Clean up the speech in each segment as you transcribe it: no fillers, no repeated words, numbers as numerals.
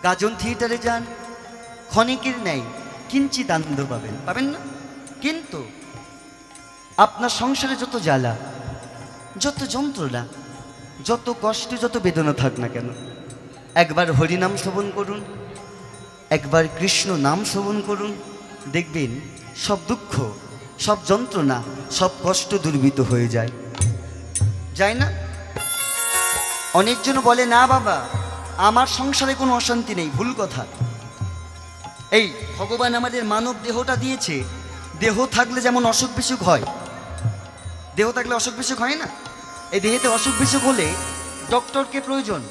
গাজন থিয়েটারে যান, ক্ষণিকের নেই কিঞ্চিত আনন্দ পাবেন, পাবেন না? কিন্তু আপনার সংসারে যত জ্বালা, যত যন্ত্রণা, যত কষ্ট, যত বেদনা থাক না কেন, একবার হরিনাম শ্রবণ করুন, একবার কৃষ্ণ নাম শ্রবণ করুন, দেখবেন সব দুঃখ, সব যন্ত্রণা, সব কষ্ট দূরীভূত হয়ে যায়। যায় না? অনেকজন বলে না বাবা আমার সংসারে কোনো অশান্তি নেই। ভুল কথা। এই ভগবান আমাদের মানব দেহটা দিয়েছে, দেহ থাকলে যেমন অসুখ বিসুখ হয়, দেহ থাকলে অসুখ বিসুখ হয় না, এই দেহেতে অসুখ বিসুখ হলে ডক্টরকে প্রয়োজন।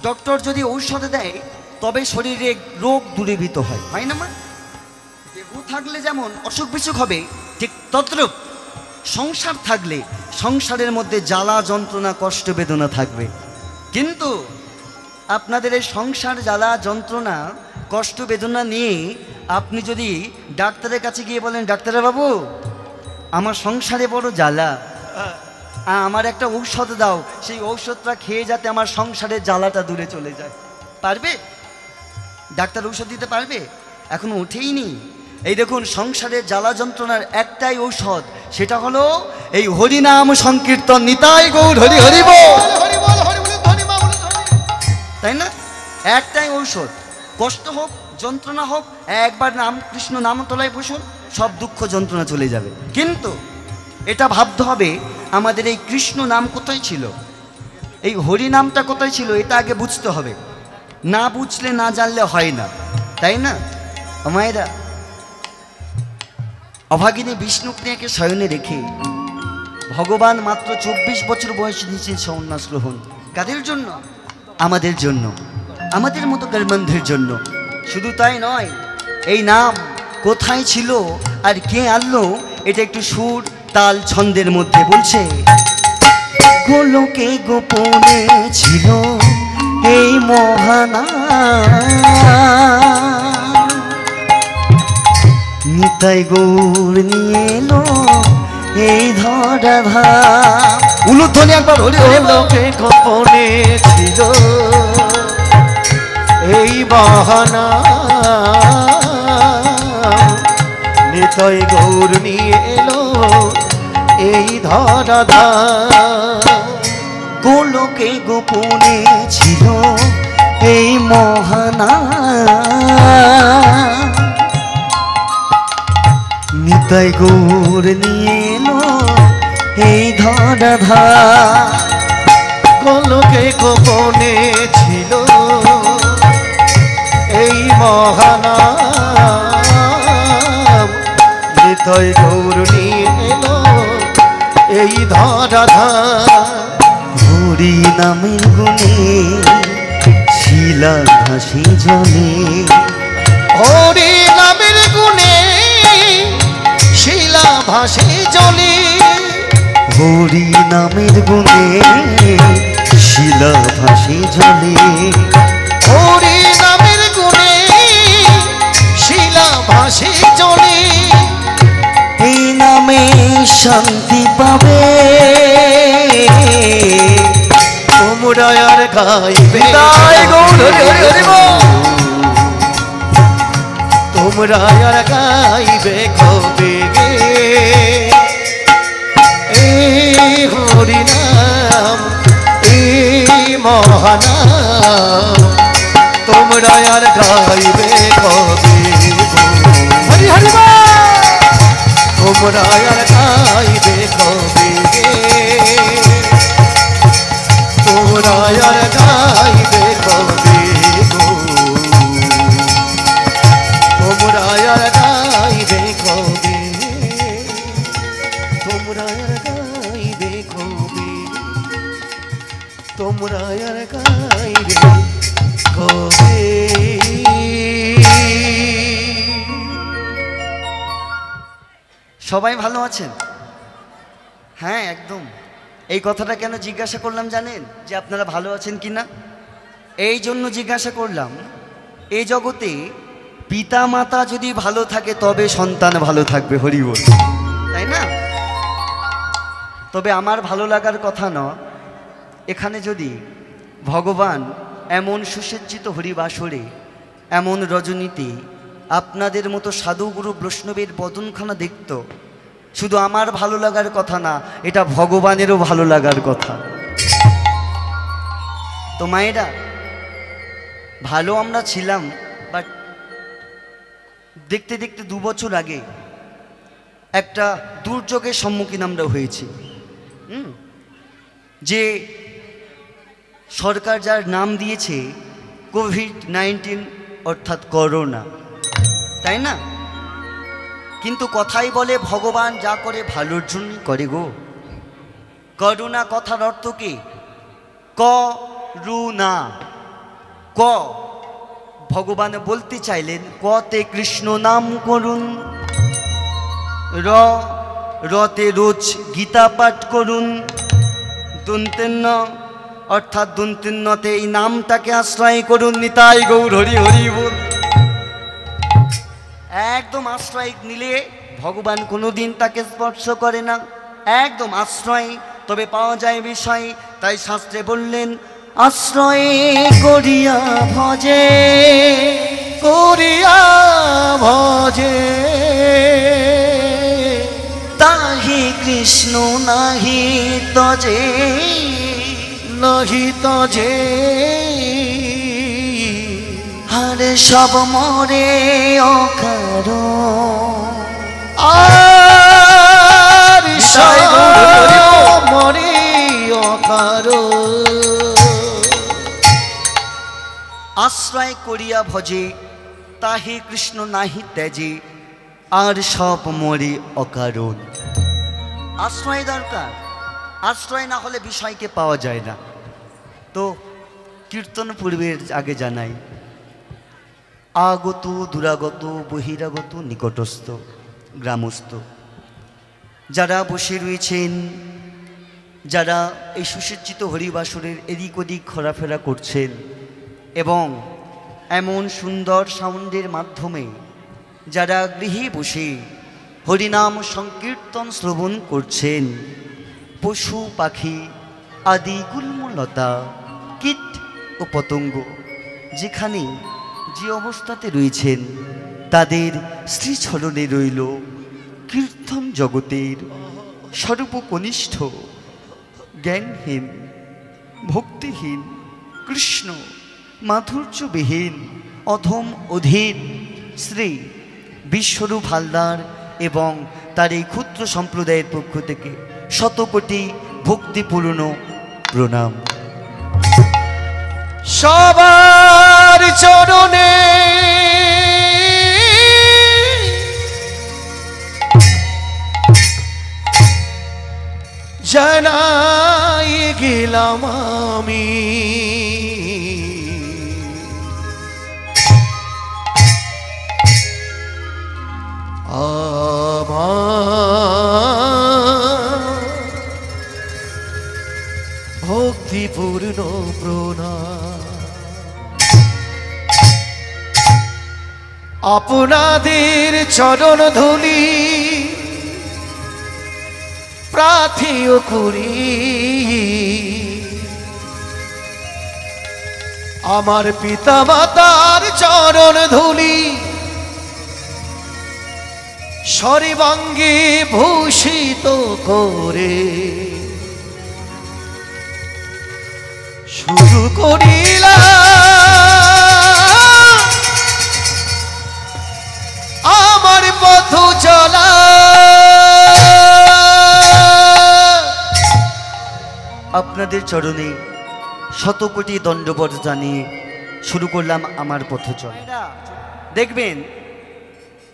ডক্টর যদি ঔষধ দেয় তবে শরীরে রোগ দূরীভূত হয়, হয় না মা? দেহ থাকলে যেমন অসুখ বিসুখ হবে, ঠিক তদ্রূপ সংসার থাকলে সংসারের মধ্যে জ্বালা যন্ত্রণা কষ্ট বেদনা থাকবে। কিন্তু আপনাদের এই সংসার জ্বালা যন্ত্রণা কষ্ট বেদনা নিয়ে আপনি যদি ডাক্তারের কাছে গিয়ে বলেন ডাক্তার বাবু আমার সংসারে বড় জ্বালা, আমার একটা ঔষধ দাও, সেই ঔষধটা খেয়ে যাতে আমার সংসারের জ্বালাটা দূরে চলে যায়, পারবে? ডাক্তার ঔষধ দিতে পারবে? এখনো ওঠেইনি। এই দেখুন সংসারের জ্বালা যন্ত্রণার একটাই ঔষধ, সেটা হলো এই হরিনাম সংকীর্তন। নিতাই গৌর হরি হরি বল, তাই না? একটাই ঔষধ। কষ্ট হোক যন্ত্রণা হোক, একবার নাম কৃষ্ণ নাম তোলায় বসুন, সব দুঃখ যন্ত্রণা চলে যাবে। কিন্তু এটা ভাবতে হবে আমাদের এই কৃষ্ণ নাম কোথায় ছিল, এই হরি নামটা কোথায় ছিল, এটা আগে বুঝতে হবে। না বুঝলে না জানলে হয় না, তাই না মায়েরা? অভাগিনী বিষ্ণুপ্রিয়াকে শয়নে রেখে ভগবান মাত্র 24 বছর বয়সে নিয়েছেন সন্ন্যাস গ্রহণ। কাদের জন্য? আমাদের জন্য, আমাদের মতো কর্মন্ধের জন্য। শুধু তাই নয়, এই নাম কোথায় ছিল আর কে আনলো, এটা একটু সুর তাল ছন্দের মধ্যে বলছে। গোলকে গোপনে ছিল এই মহানাম, নিতাই গৌর নিয়ে এলো এই ধরা ধাম। উলুধ্বনি একবার হরি। গোলকে গোপনে ছিল এই মহানাম, নিতাই গৌর নিয়ে এলো এই ধরা ধাম। গোলকে গোপনে ছিল এই মহানাম, নিতাই গৌর নিয়ে এলো এই ধরা ধাম। গোলকে গোপনে ছিল এই মহানাম, নিতাই গৌর নিয়ে এলো এই ধরা ধাম। হরি নামের গুণে শিলা ভাসে জলে, হরি নামের গুণে শিলা ভাসে জলে, হরি নামের গুণে শিলা ভাসে জলে, হরি নামের গুণে শিলা ভাসে জলে। এই নামে শান্তি পাবে তোমরা আর গাইবে তোমরা আর গাইবে কবে গে এই হরি নাম এই মহানাম, তোমরা আর গাইবে কবে হরি হরি তোমরা আর গাইবে কবে গে তোমরা আর গাইবে কবে গো, তোমরা আর গাইবে কবে, তোমরা আর গাইবে কবে, তোমরা আর গাইবে কবে। সবাই ভালো আছেন? হ্যাঁ একদম। এই কথাটা কেন জিজ্ঞাসা করলাম জানেন, যে আপনারা ভালো আছেন কি না? এই জন্য জিজ্ঞাসা করলাম, এই জগতে পিতা মাতা যদি ভালো থাকে তবে সন্তান ভালো থাকবে, হরি বল, তাই না? তবে আমার ভালো লাগার কথা নয়, এখানে যদি ভগবান এমন সুসজ্জিত হরিবাসরে, এমন রজনীতে আপনাদের মতো সাধুগুরু বৈষ্ণবের বদনখানা দেখত শুধু আমার ভালো লাগার কথা না, এটা ভগবানেরও ভালো লাগার কথা। তো মায়েরা, ভালো আমরা ছিলাম, বাট দেখতে দেখতে 2 বছর আগে একটা দুর্যোগের সম্মুখীন আমরা হয়েছি। যে সরকার যার নাম দিয়েছে কোভিড-19 অর্থাৎ করোনা, তাই না? কিন্তু কথাই বলে ভগবান যা করে ভালোর জন্যই করে গো। করুণা কথার অর্থ কি? করুণা। ক, ভগবান বলতে চাইলেন কতে কৃষ্ণ নাম করুন, রতে রোজ গীতা পাঠ করুন, দন্তেন্ন অর্থাৎ দন্তেন্নতে এই নামটাকে আশ্রয় করুন। নিতাই গৌর হরি হরি বল। একদম আশ্রয় নিলে ভগবান কোনোদিন তাকে স্পর্শ করে না, একদম আশ্রয় তবে পাওয়া যায় বিষয়। তাই শাস্ত্রে বললেন আশ্রয় করিয়া ভজে, করিয়া ভজে, তাহি কৃষ্ণ নাহি তজে, নাহি তজে। আরে সব মরে অকার, আর সব মরে অকার। আশ্রয় করিয়া ভজে, তাহি কৃষ্ণ নাহি ত্যাজে, আর সব মরে অকারণ। আশ্রয় দরকার, আশ্রয় না হলে বিষয়কে পাওয়া যায় না। তো কীর্তন পূর্বের আগে জানাই, আগত দুরাগত বহিরাগত নিকটস্থ গ্রামস্থ যারা বসে রয়েছেন, যারা এই সুসজ্জিত হরিবাসরের এদিক ওদিক ঘোরাফেরা করছেন এবং এমন সুন্দর সাউন্ডের মাধ্যমে যারা গৃহে বসে হরিনাম সংকীর্তন শ্রবণ করছেন, পশু পাখি আদি গুল্মলতা কীট ও পতঙ্গ যেখানে যে অবস্থাতে রয়েছেন, তাদের শ্রীচরণে রইল কীর্তন জগতের সর্বকনিষ্ঠ জ্ঞানহীন ভক্তিহীন কৃষ্ণ মাধুর্যবিহীন অধম অধীন শ্রী বিশ্বরূপ হালদার এবং তার এই ক্ষুদ্র সম্প্রদায়ের পক্ষ থেকে শতকোটি ভক্তিপূর্ণ প্রণাম। সবার চরণে জানাই গেলাম আমি আমার ভক্তিপূর্ণ প্রণাম। আপনাদের চরণ ধুলি প্রার্থীও করি, আমার পিতা মাতার চরণ ধুলি সর্বাঙ্গে ভূষিত করে শুরু করিলাম আমার পথ চলা। আপনাদের চরণে শতকোটি দণ্ডবত জানিয়ে শুরু করলাম আমার পথ চলা। দেখবেন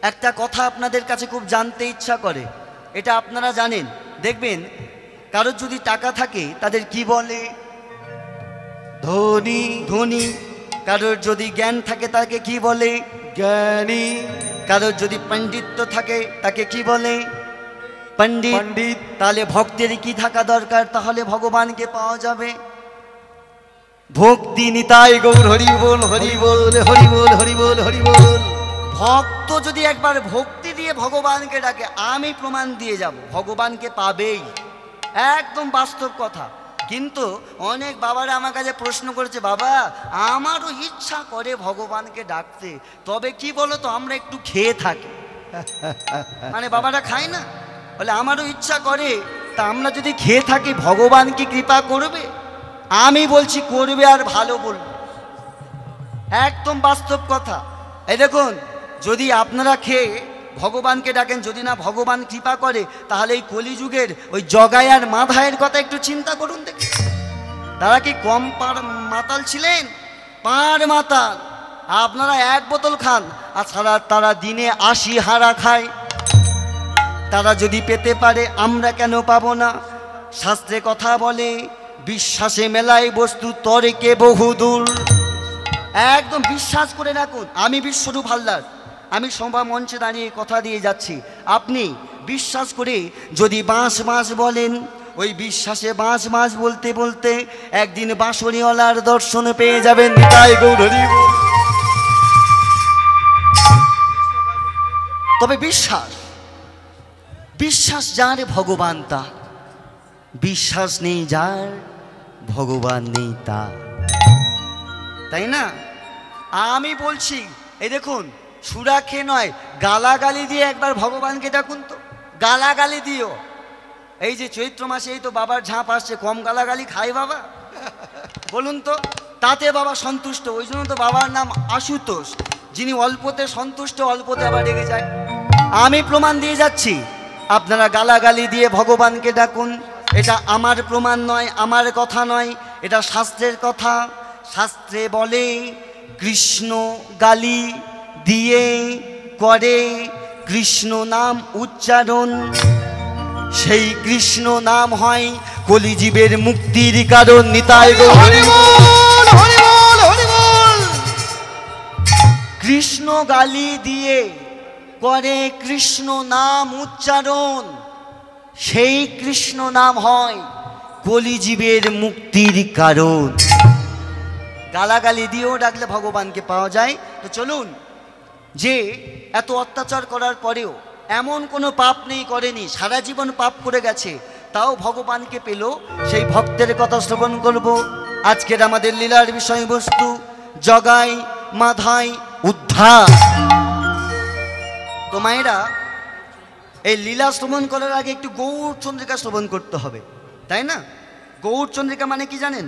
একটা কথা আপনাদের কাছে খুব জানতে ইচ্ছা করে, এটা আপনারা জানেন। দেখবেন কারোর যদি টাকা থাকে তাদের কি বলে? ধনী। ধনী। কারোর যদি জ্ঞান থাকে তাকে কি বলে? জ্ঞানী। কারোর যদি পণ্ডিত্য থাকে তাকে কি বলে? পণ্ডিত। পণ্ডিত। তাহলে ভক্তের কি থাকা দরকার? তাহলে ভগবানকে পাওয়া যাবে। ভক্তি নিতাই গৌর হরি বল হরি বল হরি বল হরি বল হরি বল। ভক্ত যদি একবার ভক্তি দিয়ে ভগবানকে ডাকে, আমি প্রমাণ দিয়ে যাব ভগবানকে পাবেই। একদম বাস্তব কথা। কিন্তু অনেক বাবারা আমার কাছে প্রশ্ন করেছে, বাবা আমারও ইচ্ছা করে ভগবানকে ডাকতে, তবে কি বলো তো আমরা একটু খেয়ে থাকি। মানে বাবারা খায় না, বলে আমারও ইচ্ছা করে, তা আমরা যদি খেয়ে থাকি ভগবান কি কৃপা করবে? আমি বলছি করবে, আর ভালো বলবো, একদম বাস্তব কথা। এই দেখুন, যদি আপনারা খেয়ে ভগবানকে ডাকেন, যদি না ভগবান কৃপা করে, তাহলে এই কলিযুগের ওই জগাই আর মাধায়ের কথা একটু চিন্তা করুন দেখি। তারা কি কম মাতাল ছিলেন? পার মাতাল। আপনারা এক বোতল খান, আর তারা দিনে 80 হাঁড়া খায়। তারা যদি পেতে পারে, আমরা কেন পাবো না? শাস্ত্রে কথা বলে, বিশ্বাসে মেলায় বস্তু তর্কে বহুদূর। একদম বিশ্বাস করে রাখুন। আমি বিশ্বরূপ হালদার, আমি সভা মঞ্চে দাঁড়িয়ে কথা দিয়ে যাচ্ছি। আপনি বিশ্বাস করে যদি বাঁশ বাঁশ বলেন, ওই বিশ্বাসে বাঁশ বাঁশ বলতে বলতে একদিন বাঁশরিওয়ালার দর্শন পেয়ে যাবেন। তাই গৌর হরি বল। তবে বিশ্বাস, বিশ্বাস যার ভগবান তা, বিশ্বাস নেই যার ভগবান নেই তা, তাই না? আমি বলছি, এই দেখুন, সুরাখে নয়, গালাগালি দিয়ে একবার ভগবানকে ডাকুন তো, গালাগালি দিও। এই যে চৈত্র মাসে এই তো বাবার ঝাঁপ আসছে, কম গালাগালি খায় বাবা? বলুন তো, তাতে বাবা সন্তুষ্ট। ওই জন্য তো বাবার নাম আশুতোষ, যিনি অল্পতে সন্তুষ্ট, অল্পতে আবার রেগে যায়। আমি প্রমাণ দিয়ে যাচ্ছি, আপনারা গালাগালি দিয়ে ভগবানকে ডাকুন। এটা আমার প্রমাণ নয়, আমার কথা নয়, এটা শাস্ত্রের কথা। শাস্ত্রে বলে, কৃষ্ণ গালি দিয়ে করে কৃষ্ণ নাম উচ্চারণ, সেই কৃষ্ণ নাম হয় কলিজীবের মুক্তির কারণ। নিতাই গৌর হরি বল, হরি বল, হরি বল। কৃষ্ণ গালি দিয়ে করে কৃষ্ণ নাম উচ্চারণ, সেই কৃষ্ণ নাম হয় কলিজীবের মুক্তির কারণ। গালাগালি দিয়েও ডাকলে ভগবানকে পাওয়া যায়। তো চলুন, যে এত অত্যাচার করার পরেও এমন কোনো পাপ নেই করেনি, সারা জীবন পাপ করে গেছে, তাও ভগবানকে পেল, সেই ভক্তের কথা শ্রবণ করব। আজকের আমাদের লীলার বিষয়বস্তু জগাই মাধাই উদ্ধার। তো মায়েরা, এই লীলা শ্রবণ করার আগে একটু গৌর চন্দ্রিকা শ্রবণ করতে হবে, তাই না? গৌর চন্দ্রিকা মানে কি জানেন?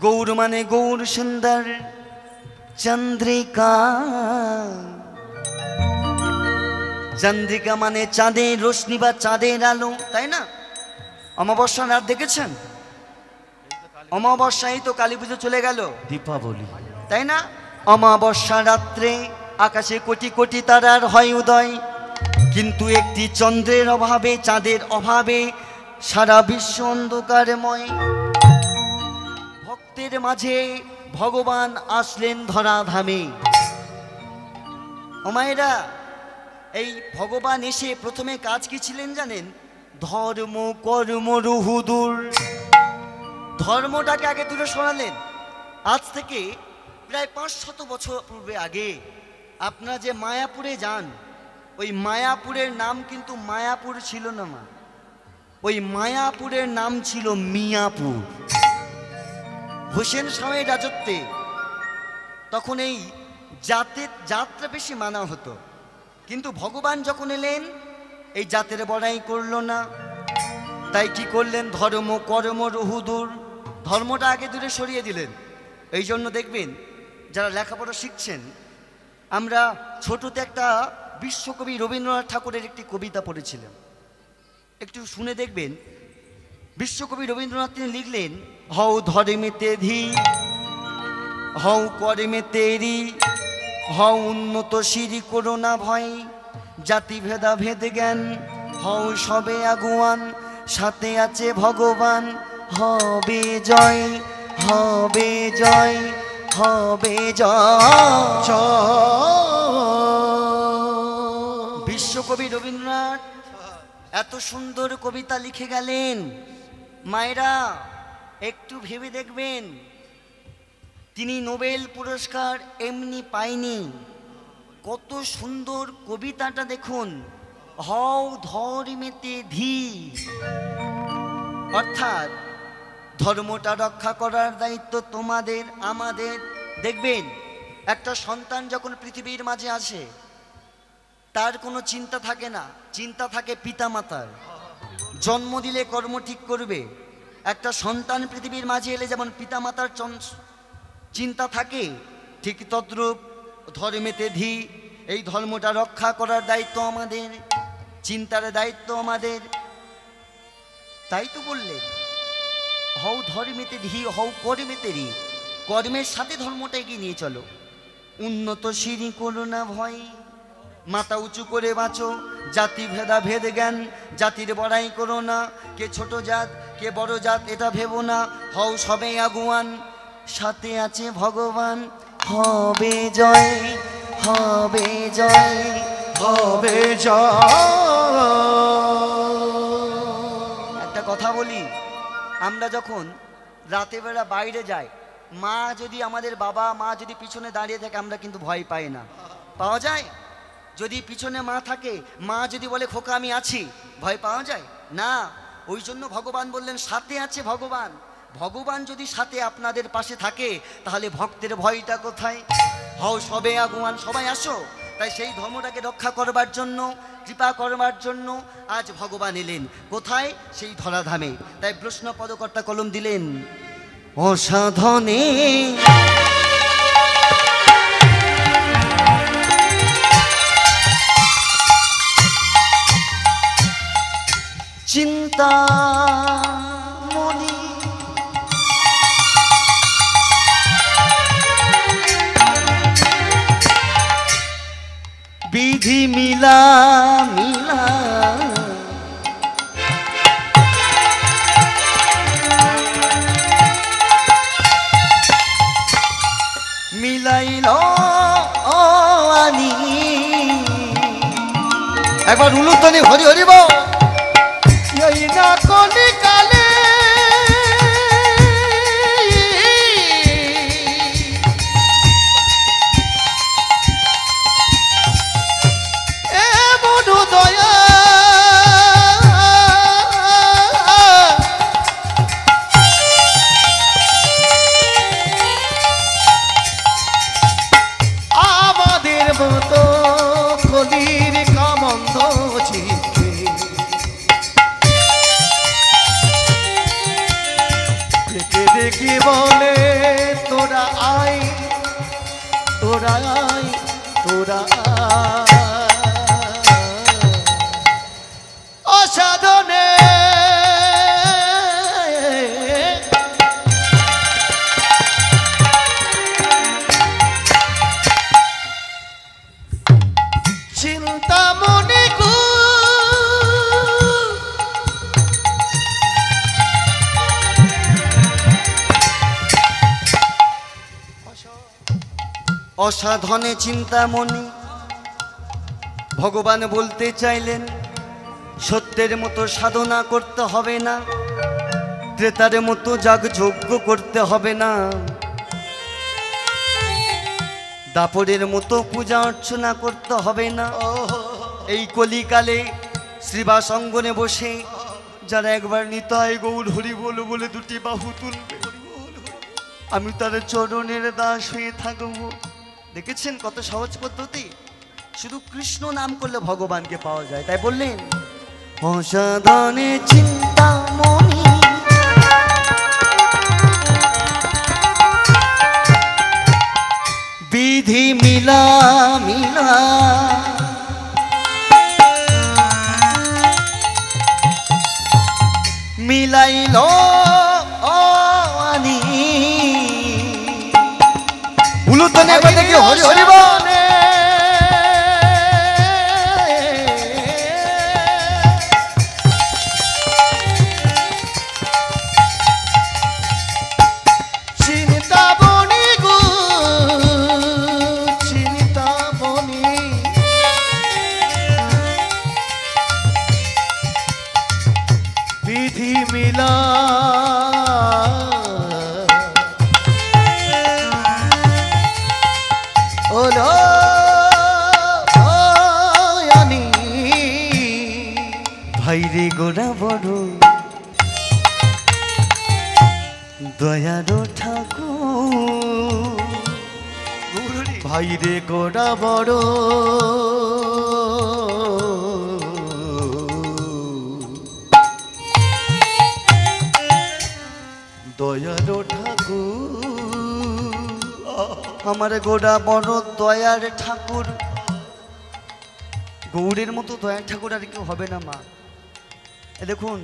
গৌর মানে গৌর সুন্দর চন্দ্রিকা, চন্দ্রিকা মানে চাঁদের রোশনি বা চাঁদের আলো, তাই না? অমাবস্যা রাত দেখেছেন? অমাবস্যায় তো কালী পুজো চলে গেল, দীপাবলি, তাই না? অমাবস্যা রাত্রে আকাশে কোটি কোটি তারার হয় উদয়, কিন্তু একটি চন্দ্রের অভাবে, চাঁদের অভাবে সারা বিশ্ব অন্ধকারময়। ভক্তের মাঝে ভগবান আসলেন ধরাধামে। ও মায়েরা, এই ভগবান এসে প্রথমে কাজ কি ছিলেন জানেন? ধর্ম কর্ম রুহুদূর। ধর্মটাকে আগে দূরে সরালেন। আজ থেকে প্রায় 500 বছর পূর্বে আগে আপনারা যে মায়াপুরে যান, ওই মায়াপুরের নাম কিন্তু মায়াপুর ছিল না মা, ওই মায়াপুরের নাম ছিল মিয়াপুর। হোসেন শাহের রাজত্বে তখন এই জাতটা বেশি মানা হতো, কিন্তু ভগবান যখন এলেন এই জাতের বড়াই করলো না। তাই কি করলেন? ধর্ম কর্ম রহুদূর, ধর্মটা আগে দূরে সরিয়ে দিলেন। এই জন্য দেখবেন যারা লেখাপড়া শিখছেন, আমরা ছোটতে একটা বিশ্বকবি রবীন্দ্রনাথ ঠাকুরের একটি কবিতা পড়েছিলাম, একটু শুনে দেখবেন। বিশ্বকবি রবীন্দ্রনাথ তিনি লিখলেন, হও ধর্মেতে ধী, হও কর্মেতে রি, হও উন্নত সিঁড়ি করো না ভয়, জাতি ভেদা ভেদ জ্ঞান, হও সবে আগুয়ান, সাথে আছে ভগবান, হবে জয়, হবে জয়, হবে জয়। বিশ্বকবি রবীন্দ্রনাথ এত সুন্দর কবিতা লিখে গেলেন। মায়েরা একটু ভেবে দেখবেন, তিনি নোবেল পুরস্কার এমনি পায়নি। কত সুন্দর কবিতাটা দেখুন, হও ধর্মেতে ধী, অর্থাৎ ধর্মটা রক্ষা করার দায়িত্ব তোমাদের আমাদের। দেখবেন একটা সন্তান যখন পৃথিবীর মাঝে আসে তার কোনো চিন্তা থাকে না, চিন্তা থাকে পিতামাতার। জন্ম দিলে কর্ম ঠিক করবে। একটা সন্তান পৃথিবীর মাঝে এলে যেমন পিতামাতার চিন্তা থাকে, ঠিক তদ্রূপ ধর্মেতে ধি, এই ধর্মটা রক্ষা করার দায়িত্ব আমাদের, চিন্তার দায়িত্ব আমাদের। তাই তো বললেন হও ধর্মেতে ধি হও কর্মেতে রি, কর্মের সাথে ধর্মটা এগিয়ে নিয়ে চলো। উন্নত সিঁড়ি করো না ভয়, মাথা উঁচু করে বাঁচো, জাতি ভেদাভেদ জ্ঞান, জাতির বড়াই করো না, কে ছোট জাত কে বড় জাত এটা ভেবো না, হও সবে আগুয়ান, সাথে আছে ভগবান, হবে জয় হবে জয় হবে জয়। একটা কথা বলি, আমরা যখন রাতে বেলা বাইরে যাই, মা যদি আমাদের বাবা মা যদি পিছনে দাঁড়িয়ে থাকে আমরা কিন্তু ভয় পাই না, পাওয়া যায়? যদি পিছনে মা থাকে, মা যদি বলে খোকা আমি আছি, ভয় পাওয়া যায় না। ওই জন্য ভগবান বললেন সাথে আছে ভগবান। ভগবান যদি সাথে আপনাদের পাশে থাকে তাহলে ভক্তের ভয়টা কোথায়? হও সবে আগুয়ান, সবাই আসো। তাই সেই ধর্মটাকে রক্ষা করবার জন্য, কৃপা করবার জন্য আজ ভগবান এলেন কোথায়? সেই ধরাধামে। তাই প্রশ্ন পদকর্তা কলম দিলেন অসাধনে চিন্তা মনি, বিধি মিলা মিলা, মিলাইল আনি। একবার উলুধ্বনি হরি হরি বল। এই না কলি কালে এমন দয়া আমাদের মতো কলির কামন্ধ চিত্তে ডেকে ডেকে বলে তোরা আয় তোরা আয় তোরা আয়। অসাধনে চিন্তা মনে কু অসাধনে চিন্তামণি। ভগবান বলতে চাইলেন সত্যের মতো সাধনা করতে হবে না, ত্রেতার মতো যাগযজ্ঞ করতে হবে না, দাপরের মতো পূজা অর্চনা করতে হবে না। এই কলিকালে শ্রীবাস অঙ্গনে বসে যারা একবার নিতাই গৌর হরি বল বলে দুটি বাহু তুলবে, আমি তার চরণের দাস হয়ে থাকবো। দেখেছেন কত সহজ পদ্ধতি, শুধু কৃষ্ণ নাম করলে ভগবানকে পাওয়া যায়। তাই বললেন অসাধনে চিন্তামণি, বিধি মিলা মিলা, মিলাইল আনি। উলুধ্বনি একবার দেখি হরি হরি বল। চিন্তামণি গো চিন্তামণি, বিধি মিলা ওলো আনি। ভাইরে গোড়া বড় দয়ারো ঠাকুর ভাই রে গোড়া বড় দয়ালো ঠাকুর আমার গোড়া বড় দয়ার ঠাকুর। গৌরের মতো দয়ার ঠাকুর আর কেউ হবে না মা। এ দেখুন,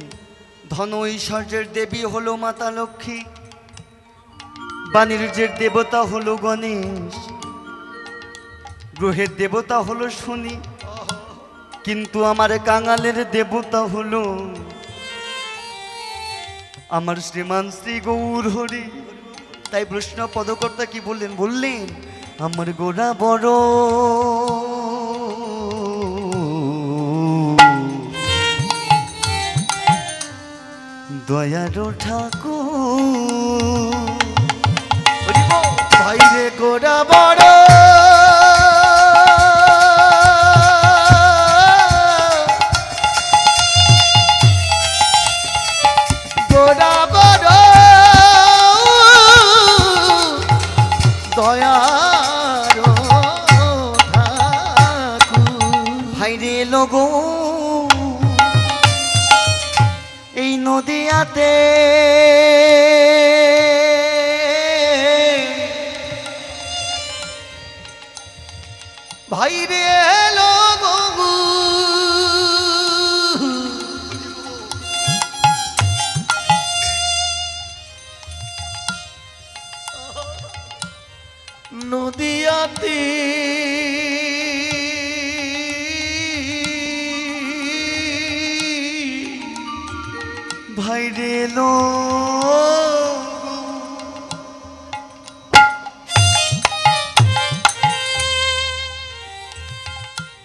ধন ঐশ্বর্যের দেবী হলো মাতা লক্ষ্মী, বাণিজ্যের দেবতা হলো গণেশ, গ্রহের দেবতা হলো শনি, কিন্তু আমার কাঙালের দেবতা হলো আমার শ্রীমান শ্রী গৌর হরি। তাই প্রশ্ন পদকর্তা কি বললেন? বললেন আমার গোড়া বড় দয়ারো ঠাকুর। ভাই রে গোড়া বড় গোড়া বড় দয়ারো ঠাকুর। ভাই রে লগো এই নদিয়াতে ভাই রে এলো গো নদিয়াতে ভাই রে লো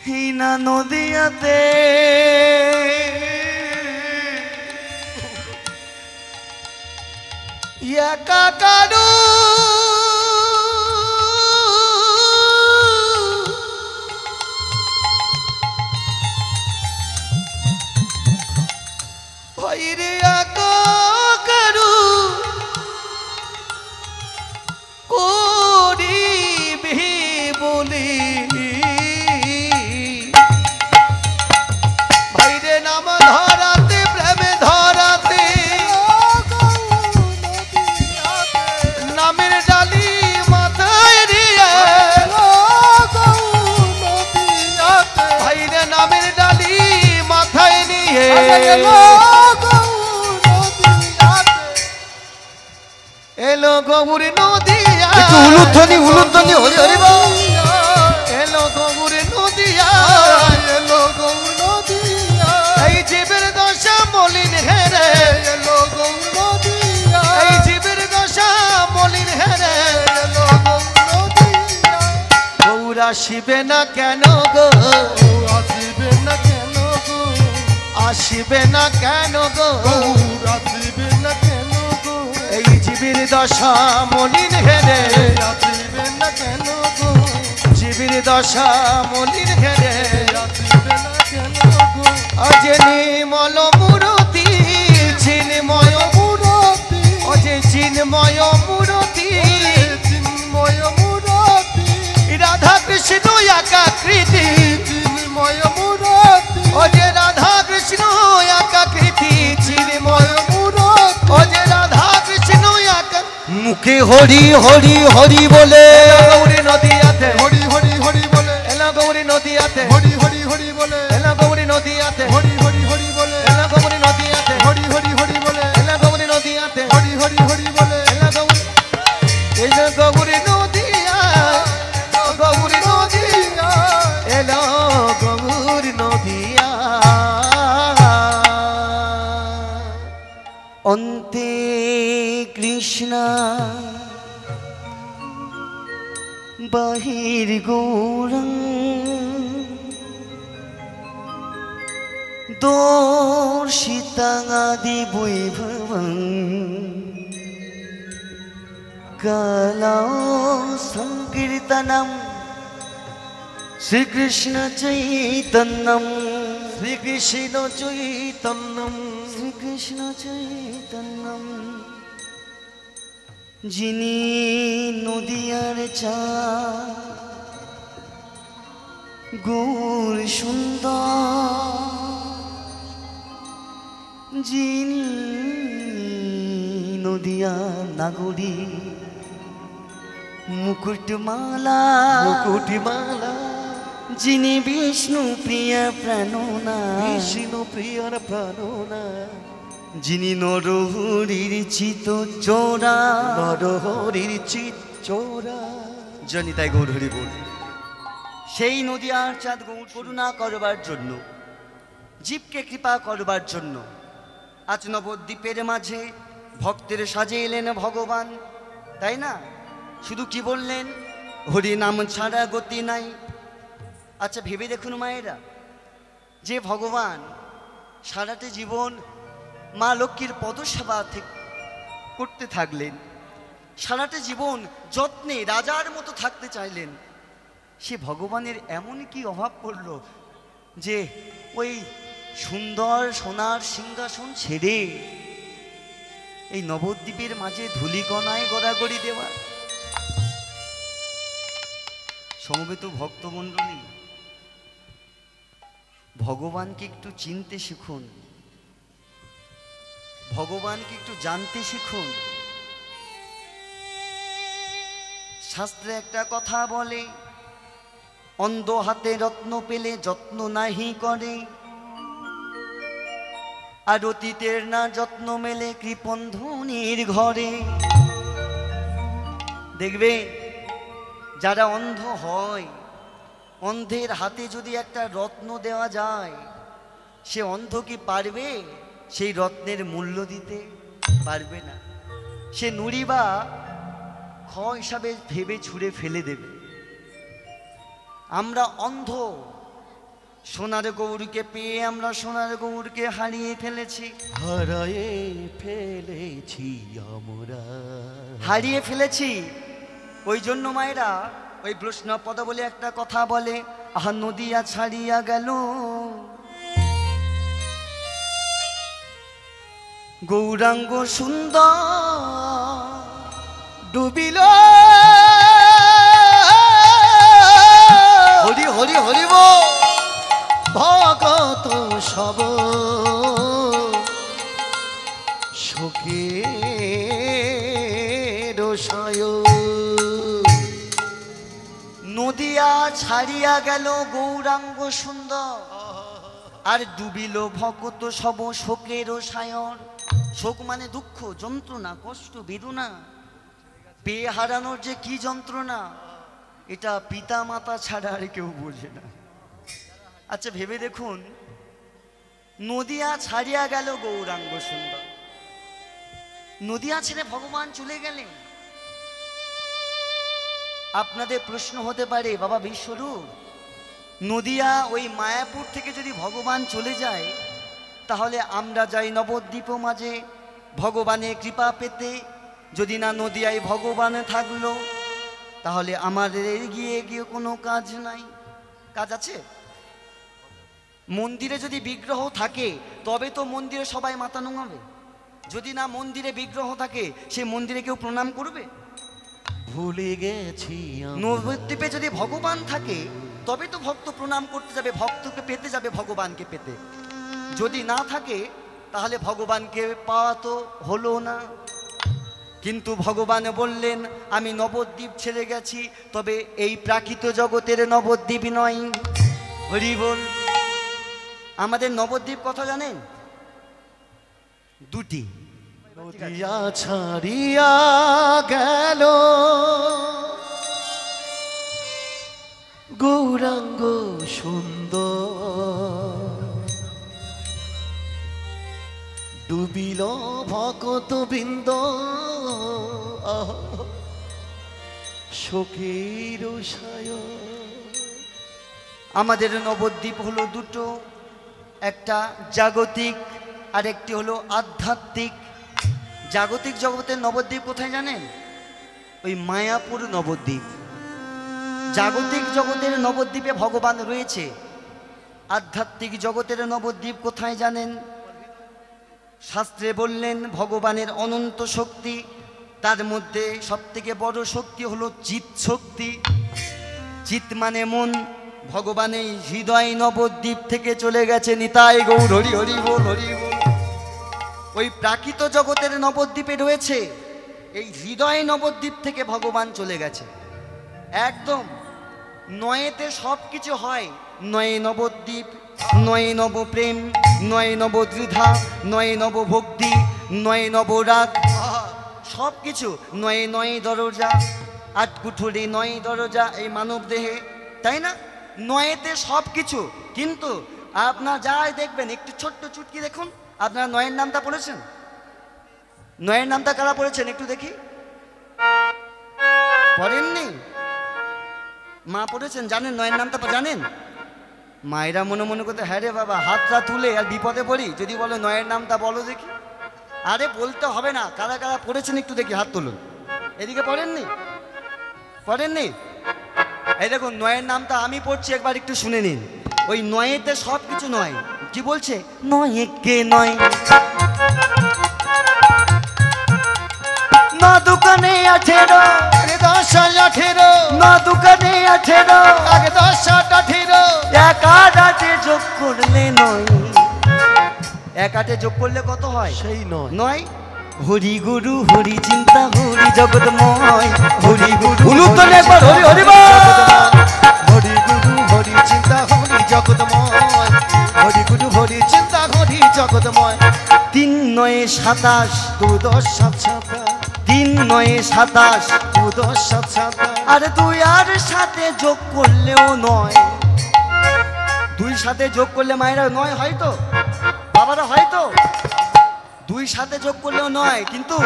হিনা নদিয়াতে একা কারু ভাই রে একা কারু করিবে বলি ভাই রে নাম ধরাতে প্রেমে ধরাতে নামের ডালি মাথায় দিয়ে ভাই রে নামের ডালি মাথায় নিয়ে এলো গৌর নদিয়া একটু উলুধ্বনি উলুধ্বনি হরি হরি বল। এলো গৌর নদিয়া এলো গৌর নদিয়া এই জীবের দশা মলিন হেরে এলো গৌর নদিয়া এই জীবের দশা মলিন হেরে এলো গৌর নদিয়া গৌর আসিবে না কেন গো আসিবে না কেন গো আসিবে না কেন গো গৌর আসিবে না কেন গো এই জীবের দশা মলিন হেরে আসিবে না কেন গো জীবের দশা মলিন হেরে আসিবে না কেন গো আজ নির্মল মূরতি চিন্ময় মূরতি অজে চিন্ময় মূরতি চিন্ময় মূরতি রাধা কৃষ্ণ একাকৃতি চিন্ময় মূরতি অজে রাধা কৃষ্ণ একাকৃতি চিন্ময় মূরতি অজে রাধা কৃষ্ণ একা মুখে হরি হরি হরি বলে গৌরী নদিয়াতে হরি হরি হরি বলে এলা গৌরী নদিয়াতে হরি হরি হরি বলে এলা গৌরী নদিয়াতে হরি হরি হরি বলে এলা গৌরী নদিয়াতে হরি হরি হরি বলে এলা গৌরী নদিয়াতে হরি হরি হরি বলে এলা গৌরী নদিয়া গৌরী নদিয়া এলা গৌরী নদিয়া অন্তে কৃষ্ণ বাহির গৌরং দর্শিতাঙাদি বৈভবং কালা সংকীর্তনম শ্রীকৃষ্ণ চৈতন্যম শ্রীকৃষ্ণ চৈতন্যম শ্রীকৃষ্ণ চৈতন্যম যিনি নদিয়ার চা গৌর সুন্দর, যিনি নদিয়া নাগরী মুকুটমালা, মুকুটমালা, যিনি বিষ্ণু প্রিয়া প্রাণনা, বিষ্ণু প্রিয়ার প্রাণনা, যিনি নরহরির চিত চোরা, নরহরির চিত চোরা, জনিতাই গৌর হরি বল। সেই নদিয়ার চাঁদ গৌর করুণা করবার জন্য, জীবকে কৃপা করবার জন্য আজ নবদ্বীপের মাঝে ভক্তের সাজে এলেন ভগবান, তাই না? শুধু কি বললেন, হরি নাম ছাড়া গতি নাই। আচ্ছা ভেবে দেখুন মায়েরা, যে ভগবান সারাটি জীবন মা লক্ষ্মীর পদসেবা করতে থাকলেন, সারাটা জীবন যত্নে রাজার মতো থাকতে চাইলেন, সে ভগবানের এমন কি অভাব পড়ল যে ওই সুন্দর সোনার সিংহাসন ছেড়ে এই নবদ্বীপের মাঝে ধূলিকণায় গড়াগড়ি দেওয়া? সমবেত ভক্তমণ্ডলী, ভগবানকে একটু চিনতে শিখুন, ভগবানকে একটু জানতে শিখুন। শাস্ত্রে একটা কথা বলে, অন্ধ হাতে রত্ন পেলে যত্ন নাহি করে, আর অতীতের না যত্ন মেলে কৃপণ ধনির ঘরে। দেখবে যারা অন্ধ হয়, অন্ধের হাতে যদি একটা রত্ন দেওয়া যায়, সে অন্ধ কি পারবে সেই রত্নের মূল্য দিতে? পারবে না। সে নুড়ি বা খ হিসাবে ভেবে ছুঁড়ে ফেলে দেবে। আমরা অন্ধ, সোনার গৌরকে পেয়ে আমরা সোনার গৌরকে হারিয়ে ফেলেছি, হারিয়ে ফেলেছি আমরা, হারিয়ে ফেলেছি। ওই জন্য মায়েরা ওই বৈষ্ণব পদ বলে একটা কথা বলে, আহা নদিয়া ছাড়িয়া গেল গৌরাঙ্গ সুন্দর, ডুবিল হরি হরি হরি বল। ভগত সব শোকে রসায়, নদিয়া ছাড়িয়া গেল গৌরাঙ্গ সুন্দর, আর ডুবিল ভগত সব শোকের সায়র। শোক মানে দুঃখ, যন্ত্রণা, কষ্ট, বেদনা। পেয়ে হারানোর যে কি যন্ত্রণা, এটা পিতা মাতা ছাড়া আর কেউ বোঝে না। আচ্ছা ভেবে দেখুন, নদিয়া ছাড়িয়া গেল গৌরাঙ্গ সুন্দর, নদিয়া ছেড়ে ভগবান চলে গেলেন। আপনাদের প্রশ্ন হতে পারে, বাবা বিশ্বরূপ, নদিয়া ওই মায়াপুর থেকে যদি ভগবান চলে যায়, তাহলে আমরা যাই নবদ্বীপ মাঝে ভগবানের কৃপা পেতে। যদি না নদিয়ায় ভগবান থাকলো, তাহলে আমাদের এগিয়ে গিয়ে কোনো কাজ নাই। কাজ আছে? মন্দিরে যদি বিগ্রহ থাকে তবে তো মন্দিরে সবাই মাথা নোঙাবে। যদি না মন্দিরে বিগ্রহ থাকে, সে মন্দিরে কেউ প্রণাম করবে? ভুলে গেছি নবদ্বীপে যদি ভগবান থাকে তবে তো ভক্ত প্রণাম করতে যাবে, ভক্তকে পেতে যাবে, ভগবানকে পেতে। যদি না থাকে তাহলে ভগবানকে পাওয়া তো হলো না। কিন্তু ভগবান বললেন, আমি নবদ্বীপ ছেড়ে গেছি, তবে এই প্রাকৃত জগতের নবদ্বীপ নয়। হরি বল। আমাদের নবদ্বীপ কথা জানেন? দুটি। নদিয়া ছাড়িয়া গেল গৌরাঙ্গ সুন্দর, ডুবিল ভকত বৃন্দ শোকের সায়র। আমাদের নবদ্বীপ হলো দুটো, একটা জাগতিক আর একটি হলো আধ্যাত্মিক। জাগতিক জগতের নবদ্বীপ কোথায় জানেন? ওই মায়াপুর নবদ্বীপ। জাগতিক জগতের নবদ্বীপে ভগবান রয়েছে। আধ্যাত্মিক জগতের নবদ্বীপ কোথায় জানেন? শাস্ত্রে বললেন ভগবানের অনন্ত শক্তি তার মধ্যে সব থেকে বড় শক্তি হলো চিৎ শক্তি। চিৎ মানে মন। ভগবান এই হৃদয় নবদ্বীপ থেকে চলে গেছে নিতাই গৌর হরি হরি বল হরি বল। ওই প্রাকৃত জগতের নবদ্বীপে রয়েছে, এই হৃদয় নবদ্বীপ থেকে ভগবান চলে গেছে একদম। নয়েতে সব কিছু হয়, নয়ে নবদ্বীপ, নয়ে নবপ্রেম, নয়ে নবদ্বিধা, নয়ে নবভক্তি, নয়ে নবরাগ, সব কিছু নয়ে নয়ে দরজা, আট কুঠুরি নয় দরজা এই মানব দেহে, তাই না? নয়েতে সব কিছু। কিন্তু আপনার যাই দেখবেন, একটু ছোট্ট চুটকি দেখুন। আপনারা নয়ের নামটা পড়েছেন? নয়ের নামটা কারা পড়েছেন একটু দেখি? পড়েননি? মা পড়েছেন, জানেন নয়ের নামটা জানেন? মায়েরা মনে মনে করতে, হ্যাঁ রে বাবা, হাতটা তুলে আর বিপদে পড়ি যদি বলো নয়ের নামটা বলো দেখি। আরে বলতে হবে না, কারা কারা পড়েছেন একটু দেখি, হাত তুলুন। এদিকে পড়েননি? পড়েননি? এই দেখুন নয়ের নামটা আমি পড়ছি, একবার একটু শুনে নিন। ওই নয়েতে সব কিছু নয়। কি বলছে? নয়ে কে নয়, ন দোকানে 18, আগে 10 18, ন দোকানে 18, আগে 10 18, এক আটে যোগ করলে নয়। এক আটে যোগ করলে কত হয়? সেই নয়। নয়। হরি গুরু হরি চিন্তা হরি জগৎময়, হরি গুরু হলুদ তোলে একবার, হরি হরি বল। হরি গুরু হরি চিন্তা হরি জগৎময়, হরি গুরু হরি চিন্তা হরি জগৎময়। 3 9 27, 2 10 7 7, 3 9 27, 2 10 7 7, আর 2 আর সাথে যোগ করলেও নয়। 2 সাথে যোগ করলে মায়েরা নয় হয় তো, বাবারা হয় তো? 2 সাথে যোগ করলেও নয়। কিন্তু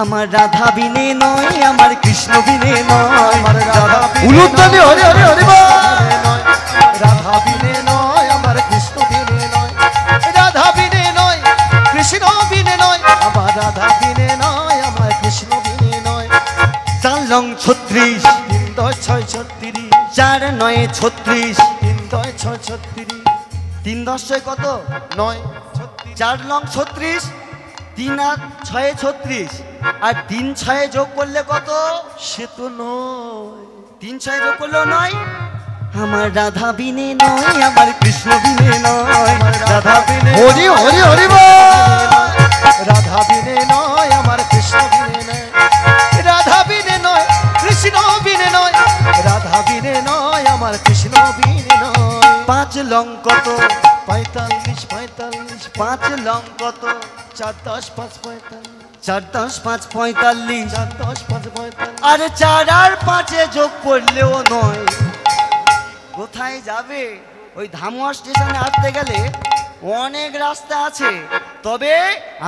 আমার রাধা বিনে নয়, আমার কৃষ্ণ বিনে নয়, আমার রাধা হলুদ তোলে হরি হরি হরি বল। রাধা বিনে নয়, আমার কৃষ্ণ বিনে নয়, রাধা বিনে নয়, কৃষ্ণ বিনে নয়, আমার রাধা বিনে নয়, আমার কৃষ্ণ বিনে নয়। 4 লং 36, 3 10 6 36, 4 9 36, 3 10 6 36, 3 10 6 কত? 9 4 লং 36, 3 আর 6 36, আর 3 6 যোগ করলে কত? সে তো নয়। 3 6 যোগ করলেও নয়। আমার রাধা বিনে নয়, আমার কৃষ্ণ বিনে নয়, রাধা বিনে হরি হরি হরি বল। রাধা বিনে নয়, আমার কৃষ্ণ বিনে নয়, রাধা বিনে নয়, কৃষ্ণ বিনে নয়, রাধা বিনে নয়, আমার কৃষ্ণ বিনে নয়। 5 লং কত? 45 45, 5 লং কত? 4 10 5 45, 4 10 5 45, 4 10 5 45, আরে 4 আর 5 যোগ করলেও নয়। কোথায় যাবে? ওই ধামুয়া স্টেশনে আসতে গেলে অনেক রাস্তা আছে, তবে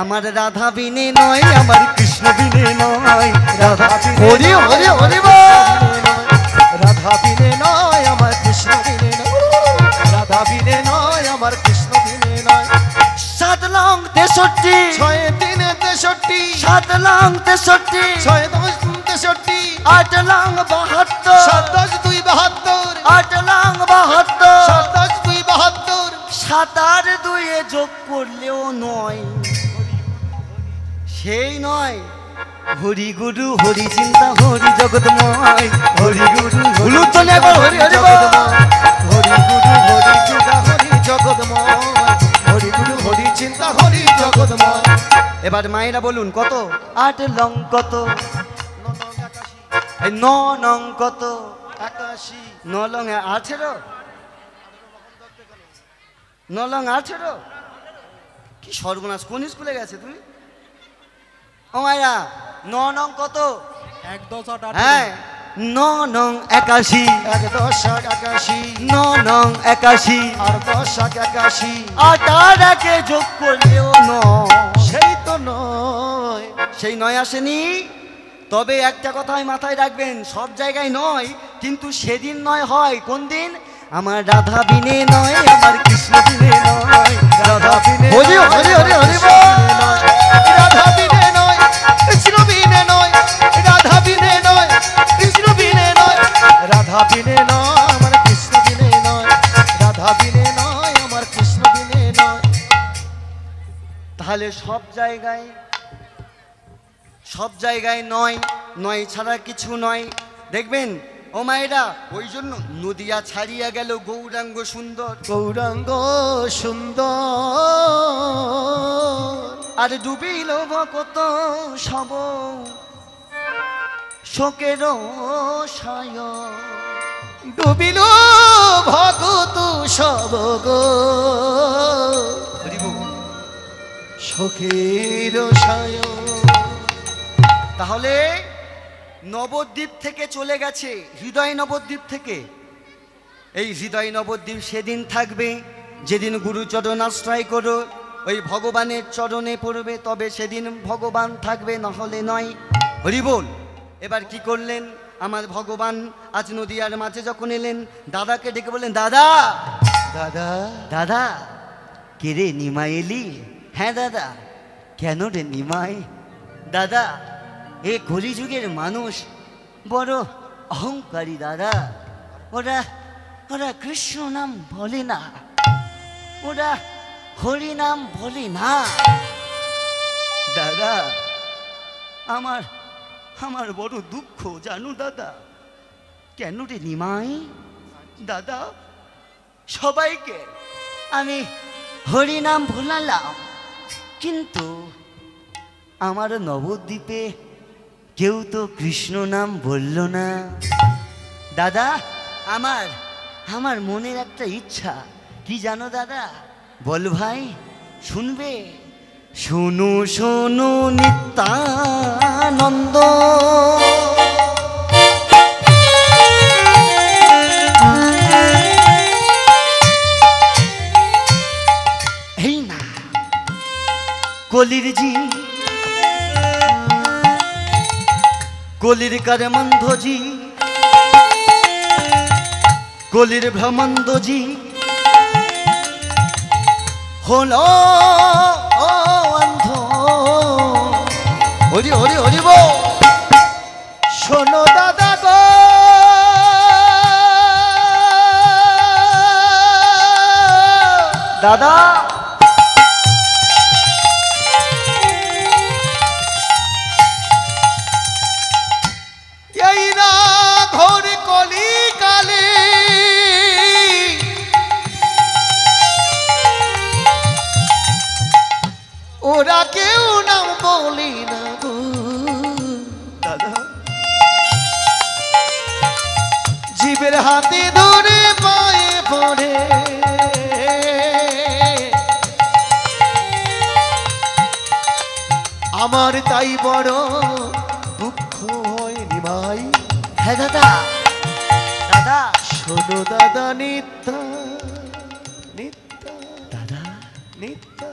আমার রাধা বিনে নয়, আমার কৃষ্ণ বিনে নয়, রাধা হরি হরি হরি বল। রাধা বিনে নয়, আমার কৃষ্ণ বিনে নয়, রাধা বিনে নয়, আমার কৃষ্ণ বিনে নয়। 7 লং 63, 6 3 63, 7 লং 63, 6 10 63, 8 লং 72, 7 10 2 72, 8 লং 72, 7 10 2 72, 7 আর 2 যোগ করলেও নয়। সেই নয়। হরি গুরু হরি চিন্তা হরি জগৎময়, হরি গুরু হলুদ তোলে একবার হরি হরি বল। হরি গুরু হরি চিন্তা হরি জগৎময়, হরি গুরু হরি চিন্তা হরি জগৎময়। এবার মায়েরা বলুন কত? 8 লং কত? 9 নং কত? 81, 9 লং 18, 9 লং 18। কি সর্বনাশ, কোন স্কুলে গেছে তুমি? ও মায়েরা 9 নং কত? 1 10 8, হ্যাঁ 9 নং 81, 1 10 81, 9 নং 81, আর 10 81, 8 আর 1 যোগ করলেও নয়। সেই তো নয়। সেই নয় আসেনি। তবে একটা কথাই মাথায় রাখবেন, সব জায়গায় নয়, কিন্তু সেদিন নয় হয়। কোন দিন? আমার রাধা বিনে নয়, আমার কৃষ্ণ বিনে নয়, রাধা বিনে হরি হরি হরি হরি বল। রাধা বিনে নয়, কৃষ্ণ বিনে নয়, রাধা বিনে নয়, কৃষ্ণ বিনে নয়, রাধা বিনে নয়, আমার কৃষ্ণ বিনে নয়, রাধা বিনে নয়, আমার কৃষ্ণ বিনে নয়। তাহলে সব জায়গায় সব জায়গায় নয়, নয় ছাড়া কিছু নয়। দেখবেন ও মায়েরা, ওই জন্য নদিয়া ছাড়িয়া গেল গৌরাঙ্গ সুন্দর, গৌরাঙ্গ সুন্দর। আর ডুবিল কত সব শোকের সায়, ডুবিল ভগত সব গো শোকের সায়। তাহলে নবদ্বীপ থেকে চলে গেছে, হৃদয় নবদ্বীপ থেকে। এই হৃদয় নবদ্বীপ সেদিন থাকবে যেদিন গুরুচরণ আশ্রয় করো, ওই ভগবানের চরণে পড়বে, তবে সেদিন ভগবান থাকবে, না হলে নয়। হরি বল। এবার কি করলেন আমার ভগবান? আজ নদিয়ার মাঝে যখন এলেন, দাদাকে ডেকে বললেন, দাদা দাদা দাদা। কে রে নিমাই এলি? হ্যাঁ দাদা। কেন রে নিমাই? দাদা, এ কলিযুগের মানুষ বড় অহংকারী দাদা। ওরা ওরা কৃষ্ণ নাম বলে না, ওরা হরি নাম বলে না। দাদা, আমার আমার বড় দুঃখ জানো দাদা। কেন রে নিমাই? দাদা, সবাইকে আমি হরি নাম ভোলালাম, কিন্তু আমার নবদ্বীপে কেউ তো কৃষ্ণ নাম বলল না। দাদা, আমার আমার মনের একটা ইচ্ছা, কি জানো দাদা? বল ভাই, শুনবে? শোনো শোনো নিত্যানন্দ, এই না কলির জি, কলির করমন্ধজি, কলির ভ্রমন্দজি হলো অন্ধ। হরি হরি হরি বো। শোনো দাদা গো, দাদা, এই না ঘোর কলি কালে ওরা কেউ নাম বলি না গো। দাদা, জীবের হাতে ধরে পায়ে পড়ে আমার তাই বড় দুঃখ হয় নিমাই। হ্যাঁ দাদা। দাদা, শোনো দাদা নিত্যা নিত্যা দাদা, নিত্যা।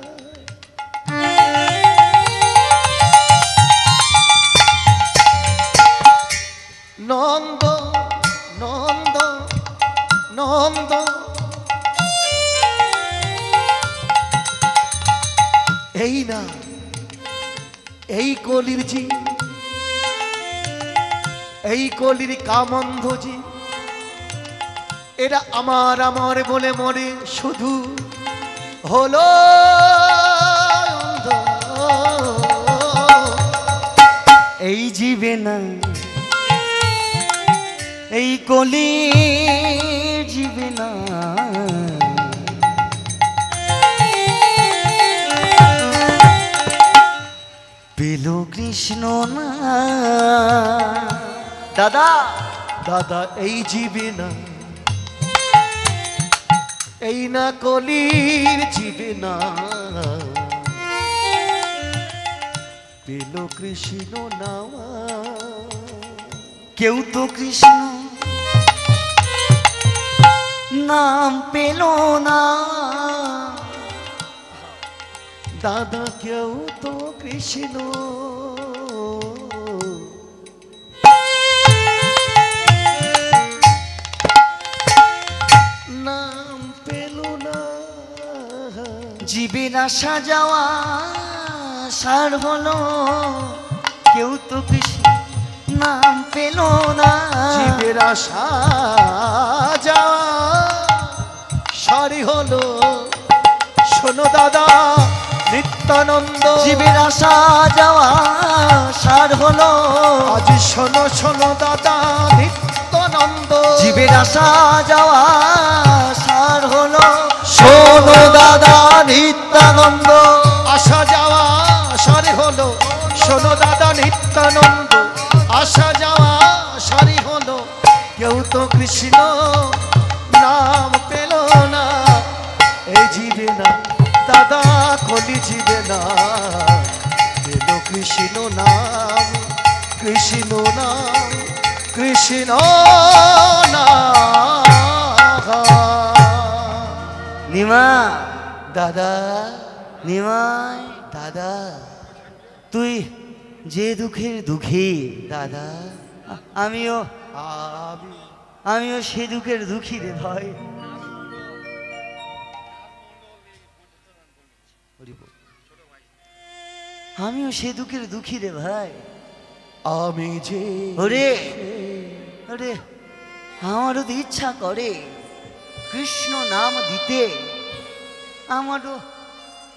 নন্দ নন্দ নন্দ, এই না এই কলির জি, এই কলির কামন্ধ জি, এরা আমার আমার বলে মরে শুধু হলো অন্ধ। এই জীবে না, এই কলি জীবে না, পেল কৃষ্ণ না। দাদা, দাদা, এই জীবে না, এই না কলির জীবে না, পেল কৃষ্ণ নাওয়া। কেউ তো কৃষ্ণ নাম পেল না। দাদা, কেউ তো কৃষ্ণ নাম পেল না। জীবের আসা যাওয়া সার হলো, কেউ তো কৃষ্ণ নাম পেল না। জীবের আশা যাওয়া সারি হলো। শোনো দাদা নিত্যানন্দ, জীবের আসা যাওয়া সার হলো। আজ শোনো শোনো দাদা নিত্যানন্দ, জীবের আসা যাওয়া সার হলো। শোনো দাদা নিত্যানন্দ, আসা যাওয়া সারি হলো। শোনো দাদা নিত্যানন্দ, আসা যাওয়া সারি হলো। কেউ তো কৃষ্ণ নাম পেল না, এই জীবে না দাদা কলি জীবে না পেল কৃষ্ণ নাম, কৃষ্ণ নাম, কৃষ্ণ নাম। নিমা দাদা নিমাই, দাদা তুই যে দুঃখের দুঃখী, দাদা আমিও আমি আমিও সে দুঃখের দুঃখী রে ভাই। আমিও সে দুঃখের দুঃখী রে ভাই। আমি যে ওরে ওরে, আমারও তো ইচ্ছা করে কৃষ্ণ নাম দিতে, আমারও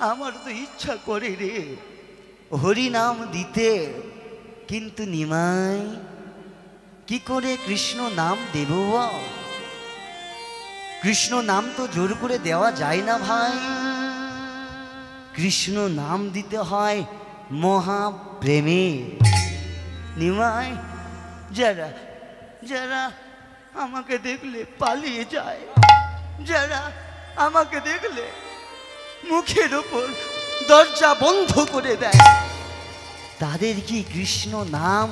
আমারও তো ইচ্ছা করে রে হরি নাম দিতে। কিন্তু নিমাই, কি করে কৃষ্ণ নাম দেব বল? কৃষ্ণ নাম তো জোর করে দেওয়া যায় না ভাই। কৃষ্ণ নাম দিতে হয় মহাপ্রেমে। নিমাই, যারা যারা আমাকে দেখলে পালিয়ে যায়, যারা আমাকে দেখলে মুখের ওপর দরজা বন্ধ করে দেয়, তাদের কি কৃষ্ণ নাম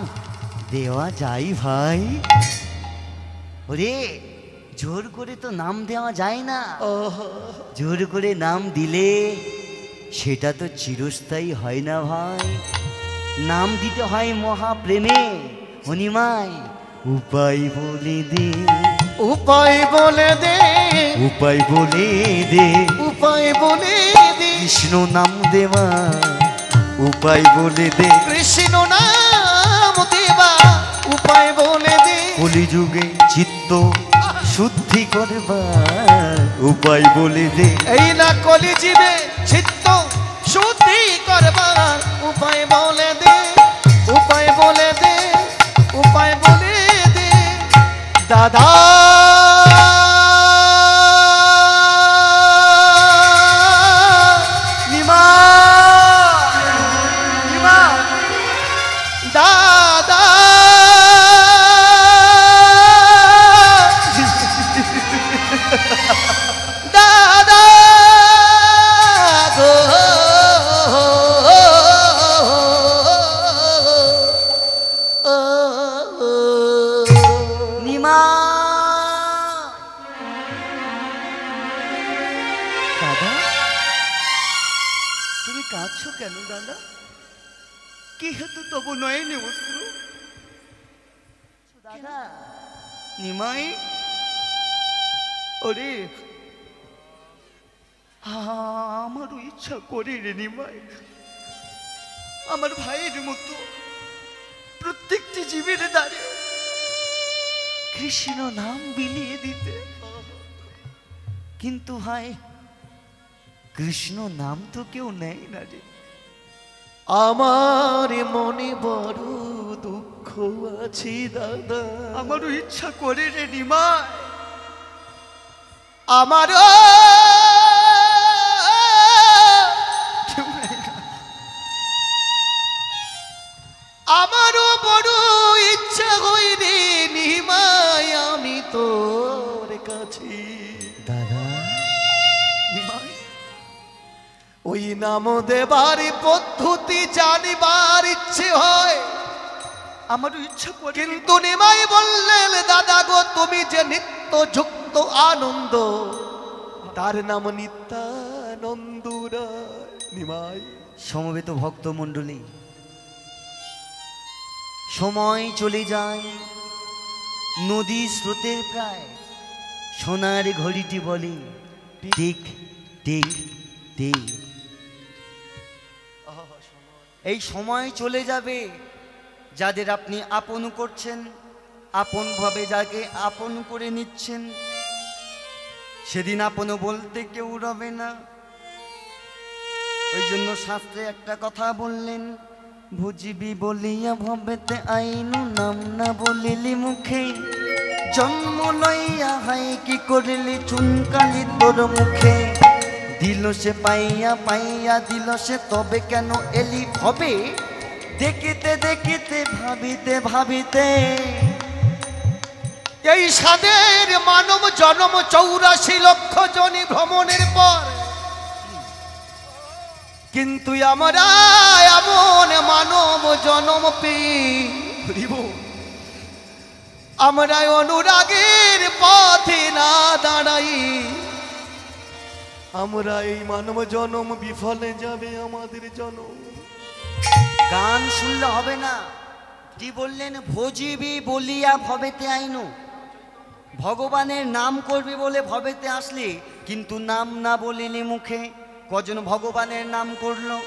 দেওয়া যায় ভাই? ওরে, জোর করে তো নাম দেওয়া যায় না। জোর করে নাম দিলে সেটা তো চিরস্থায়ী হয় না ভাই। নাম দিতে হয় মহাপ্রেমে। অনিমাই, উপায় বলে দে, উপায় বলে দে, উপায় বলে দে, উপায় বলে দে, কৃষ্ণ নাম দেওয়া উপায় বলে দে। কৃষ্ণ নাম দেবা উপায় বলে দে, কলিযুগে চিত্ত শুদ্ধি করবার উপায় বলে দে। এই না কলি জীবে চিত্ত শুদ্ধি করবার উপায় বলে দে, উপায় বলে দে, উপায় বলে দে দাদা। নিমা নিমা, দাদা দাদা গো নিমা। দাদা, তুমি কাঁদছো কেন দাদা? কি হেতু তবু নয়নে অশ্রু? দাদা, নিমাই, ওরে, আমারও ইচ্ছা করে রে নিমাই, আমার ভাইয়ের মতো প্রত্যেকটি জীবের দ্বারে কৃষ্ণ নাম বিলিয়ে দিতে। কিন্তু ভাই, কৃষ্ণ নাম তো কেউ নেয় না রে। আমার মনে বড় দুঃখ আছে দাদা, আমারও ইচ্ছা করে রে নিমাই, আমারও কেউ নেয় না। আমারও বড় ইচ্ছা হই রে নিমাই আমি তোর কাছে দাদা, নিমাই, ওই নাম দেবার পদ্ধতি জানিবার ইচ্ছে হয়। আমারও ইচ্ছা করে, কিন্তু নিমাই বললেন দাদা গো তুমি যে নিত্য যুক্ত আনন্দ, তার নাম নিত্যানন্দ রায়। নিমাই, সমবেত ভক্ত মণ্ডলী, সময় চলে যায়, নদী স্রোতের প্রায়, সোনার ঘড়িটি বলে টিক টিক টিক। এই সময় চলে যাবে, যাদের আপনি আপন করছেন, আপন ভাবে যাকে আপন করে নিচ্ছেন, সেদিন আপন বলতে কেউ রবে না। ওই জন্য শাস্ত্রে একটা কথা বললেন, ভুজিবি বলিয়া ভবেতে আইনু, নাম না বলিলি মুখে, জন্ম লইয়া হাই কি করিলি চুনকালি তোর মুখে। দিল সে পাইয়া পাইয়া দিল সে, তবে কেন এলি হবে, দেখিতে দেখিতে ভাবিতে ভাবিতে। এই সাদের মানব জন্ম 84 লক্ষ জনি ভ্রমণের পর, কিন্তু আমরা এমন মানব জন্ম পেয়ে আমরা অনুরাগের পথে না দাঁড়াই, আমরা এই মানব জন্ম বিফলে যাবে আমাদের জন্ম। গান শুনলে হবে না। কি বললেন, ভজিবি বলিয়া ভবেতে আইনু, ভগবানের নাম করবি বলে ভবেতে আসলি, কিন্তু নাম না বলিলি মুখে। কজন ভগবানের নাম করলো,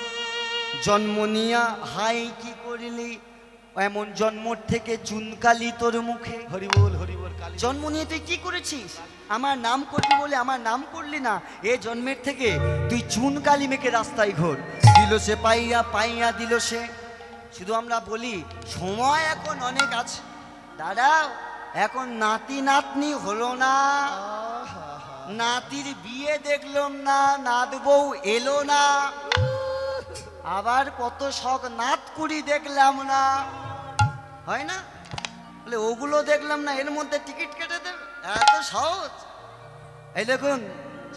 জন্ম নিয়া হাই কি করিলি, এমন জন্মর থেকে চুনকালি তোর মুখে। হরিবোল হরিবোল। জন্ম নিয়ে তুই কি করেছিস, আমার নাম করবি বলে আমার নাম করলি না, এ জন্মের থেকে তুই চুনকালি মেখে রাস্তায় ঘোর। দিল সে পাইয়া পাইয়া দিল সে। শুধু আমরা বলি সময় এখন অনেক আছে, দাঁড়াও, এখন নাতি নাতনি হলো না, নাতির বিয়ে দেখলাম না, নাত বউ এলো না, আবার কত শখ নাত কুড়ি দেখলাম না, হয় না? বলে ওগুলো দেখলাম না, এর মধ্যে টিকিট কেটে দেবে, এত সহজ? এই দেখুন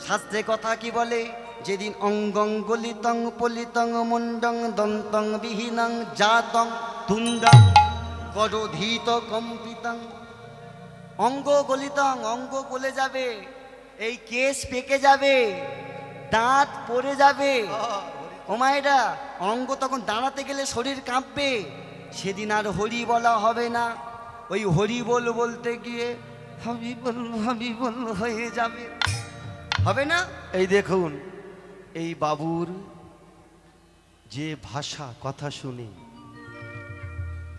শাস্ত্রে কথা কি বলে, যেদিন অঙ্গং গলিতং পলিতং মুন্ডং দন্তং বিহীনং জাতং তুণ্ডং গরোধীত কম্পিতং। অঙ্গ গলিতং, অঙ্গ গলে যাবে, এই কেশ পেকে যাবে, দাঁত পড়ে যাবে। ও মায়েরা, অঙ্গ তখন দাঁড়াতে গেলে শরীর কাঁপবে, সেদিন আর হরি বলা হবে না। ওই হরি বল বলতে গিয়ে ভাবি বল হয়ে যাবে, হবে না? এই দেখুন, এই বাবুর যে ভাষা কথা শুনে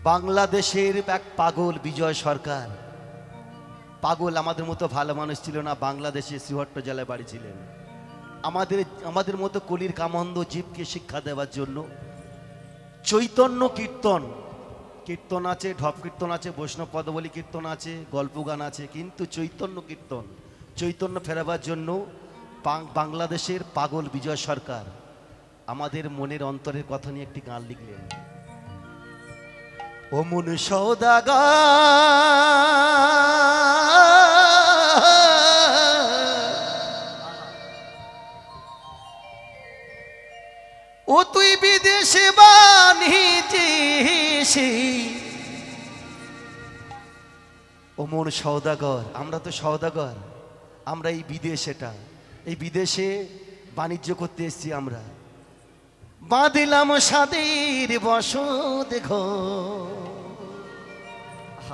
বাংলাদেশের এক পাগল বিজয় সরকার, পাগল আমাদের মতো ভালো মানুষ ছিল না, বাংলাদেশে শ্রীহট্ট জেলায় বাড়ি ছিলেন। আমাদের মতো কলির কামন্দ জীবকে শিক্ষা দেওয়ার জন্য চৈতন্য কীর্তন, কীর্তন আছে, ঢপ কীর্তন আছে, বৈষ্ণব পদবলী কীর্তন আছে, গল্প গান আছে, কিন্তু চৈতন্য কীর্তন, চৈতন্য ফেরাবার জন্য বাংলাদেশের পাগল বিজয় সরকার আমাদের মনের অন্তরের কথা নিয়ে একটি গান লিখলেন। ও মন সওদাগার, ও তুই বিদেশে বানিয়েছিস, ও মন সওদাগর, আমরা তো সওদাগর, আমরা এই বিদেশেটা, এই বিদেশে বাণিজ্য করতে এসেছি আমরা। বাঁধিলাম সাদের বসত ঘর,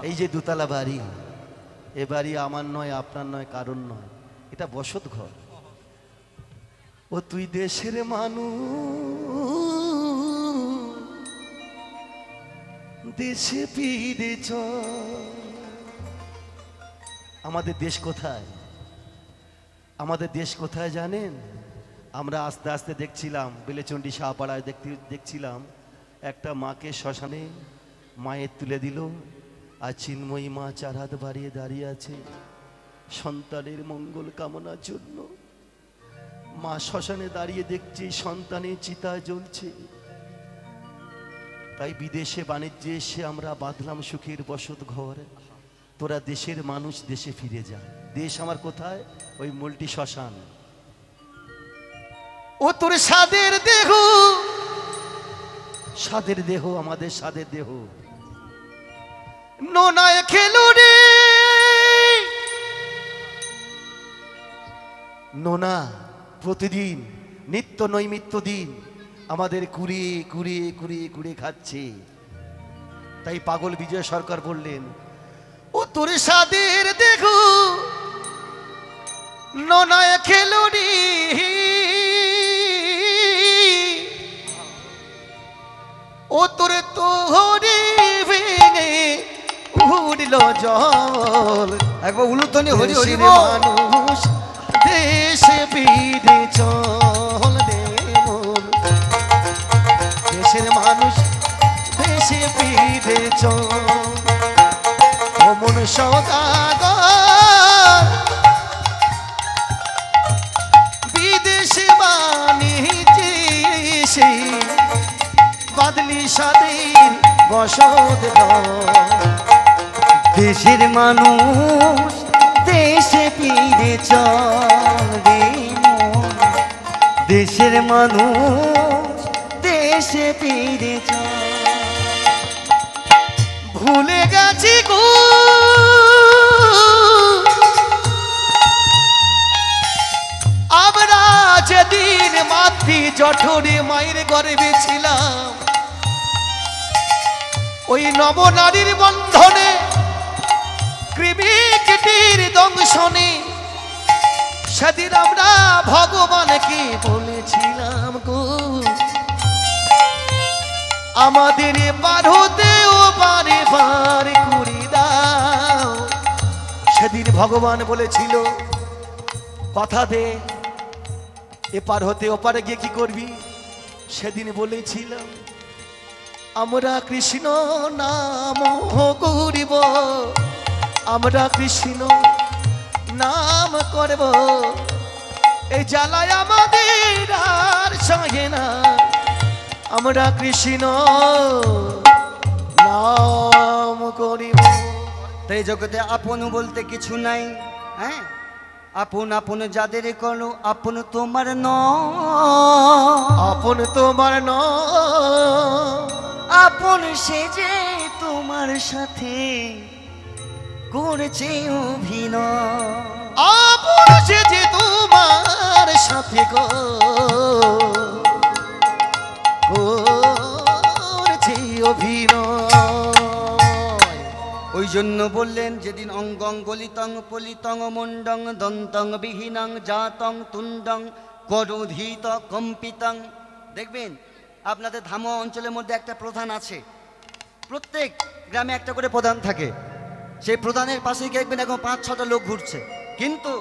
এই যে দুতলা বাড়ি, এ বাড়ি আমার নয়, আপনার নয়, কারণ নয়, এটা বসত ঘর। ও তুই দেশের মানুষ, দেশে ফিরে চল। আমাদের দেশ কোথায়? আমাদের দেশ কোথায় জানেন? আমরা আস্তে আস্তে দেখছিলাম বেলেচন্ডী শাহপাড়ায় দেখছিলাম একটা মাকে শ্মশানে মায়ের তুলে দিল, আর চিন্ময়ী মা 4 হাত বাড়িয়ে দাঁড়িয়ে আছে সন্তানের মঙ্গল কামনার জন্য। মা শ্মশানে দাঁড়িয়ে দেখছি সন্তানের চিতা জ্বলছে। তাই বিদেশে বাণিজ্যে এসে আমরা বাঁধলাম সুখের বসত ঘর। তোরা দেশের মানুষ, দেশে ফিরে যা। দেশ আমার কোথায়? ওই মল্টি শ্মশান। ও তোর সাদের দেহ, সাদের দেহ, আমাদের সাদের দেহ নোনায় খেলো রে। নোনা প্রতিদিন নিত্য নৈমিত্য দিন আমাদের কুড়িয়ে কুড়িয়ে কুড়িয়ে কুড়িয়ে খাচ্ছে। তাই পাগল বিজয় সরকার বললেন, ও তোর সাদের দেহ নোনায় খেলো রে, ও তোর তোহরে ভেঙে উড়ল জল। একবার উলুধ্বনি হরি হরি মানুষ দেশে ফিরে চল রে মন। দেশের মানুষ দেশে ফিরে চল ও মন সওদাগর বিদেশে বাণিজ্যে এসে বাদলি সাদের বসত দেশের মানুষ দেশে ফিরে চল রে মন, দেশের মানুষ দেশে ফিরে চল। ভুলে গেছি গো আমরা যেদিন মাতৃ জঠরে মায়ের গর্ভে ছিলাম ওই নবনারীর বন্ধনে কৃমি কীটির দংশনে সেদিন আমরা ভগবানকে বলেছিলাম গো আমাদের পার হতেও পারে পার করে দাও। সেদিন ভগবান বলেছিল কথা দে এপার হতে ওপারে গিয়ে কি করবি। সেদিন বলেছিলাম আমরা কৃষ্ণ নাম করিব, আমরা কৃষ্ণ নাম করব, এই জ্বালায় আমাদের আর সহে না, আমরা কৃষ্ণ নাম করিব। তাই জগতে আপন বলতে কিছু নাই, হ্যাঁ আপন আপন যাদের করো আপন তোমার আপন তোমার আপন সে যে তোমার সাথে করেছে অভিনয়, আপন সে যে তোমার সাথে করেছে অভিনয়। ওই জন্য বললেন যেদিন অঙ্গং গলিতং পলিতং মণ্ডং দন্তং বিহীনং জাতং তুণ্ডং করোধিত কম্পিতং। দেখবেন আপনাদের ধামা অঞ্চলের মধ্যে একটা প্রধান আছে, প্রত্যেক গ্রামে একটা করে প্রধান থাকে, সেই প্রধানের পাশে দেখবেন এখন 5-6টা লোক ঘুরছে, কিন্তু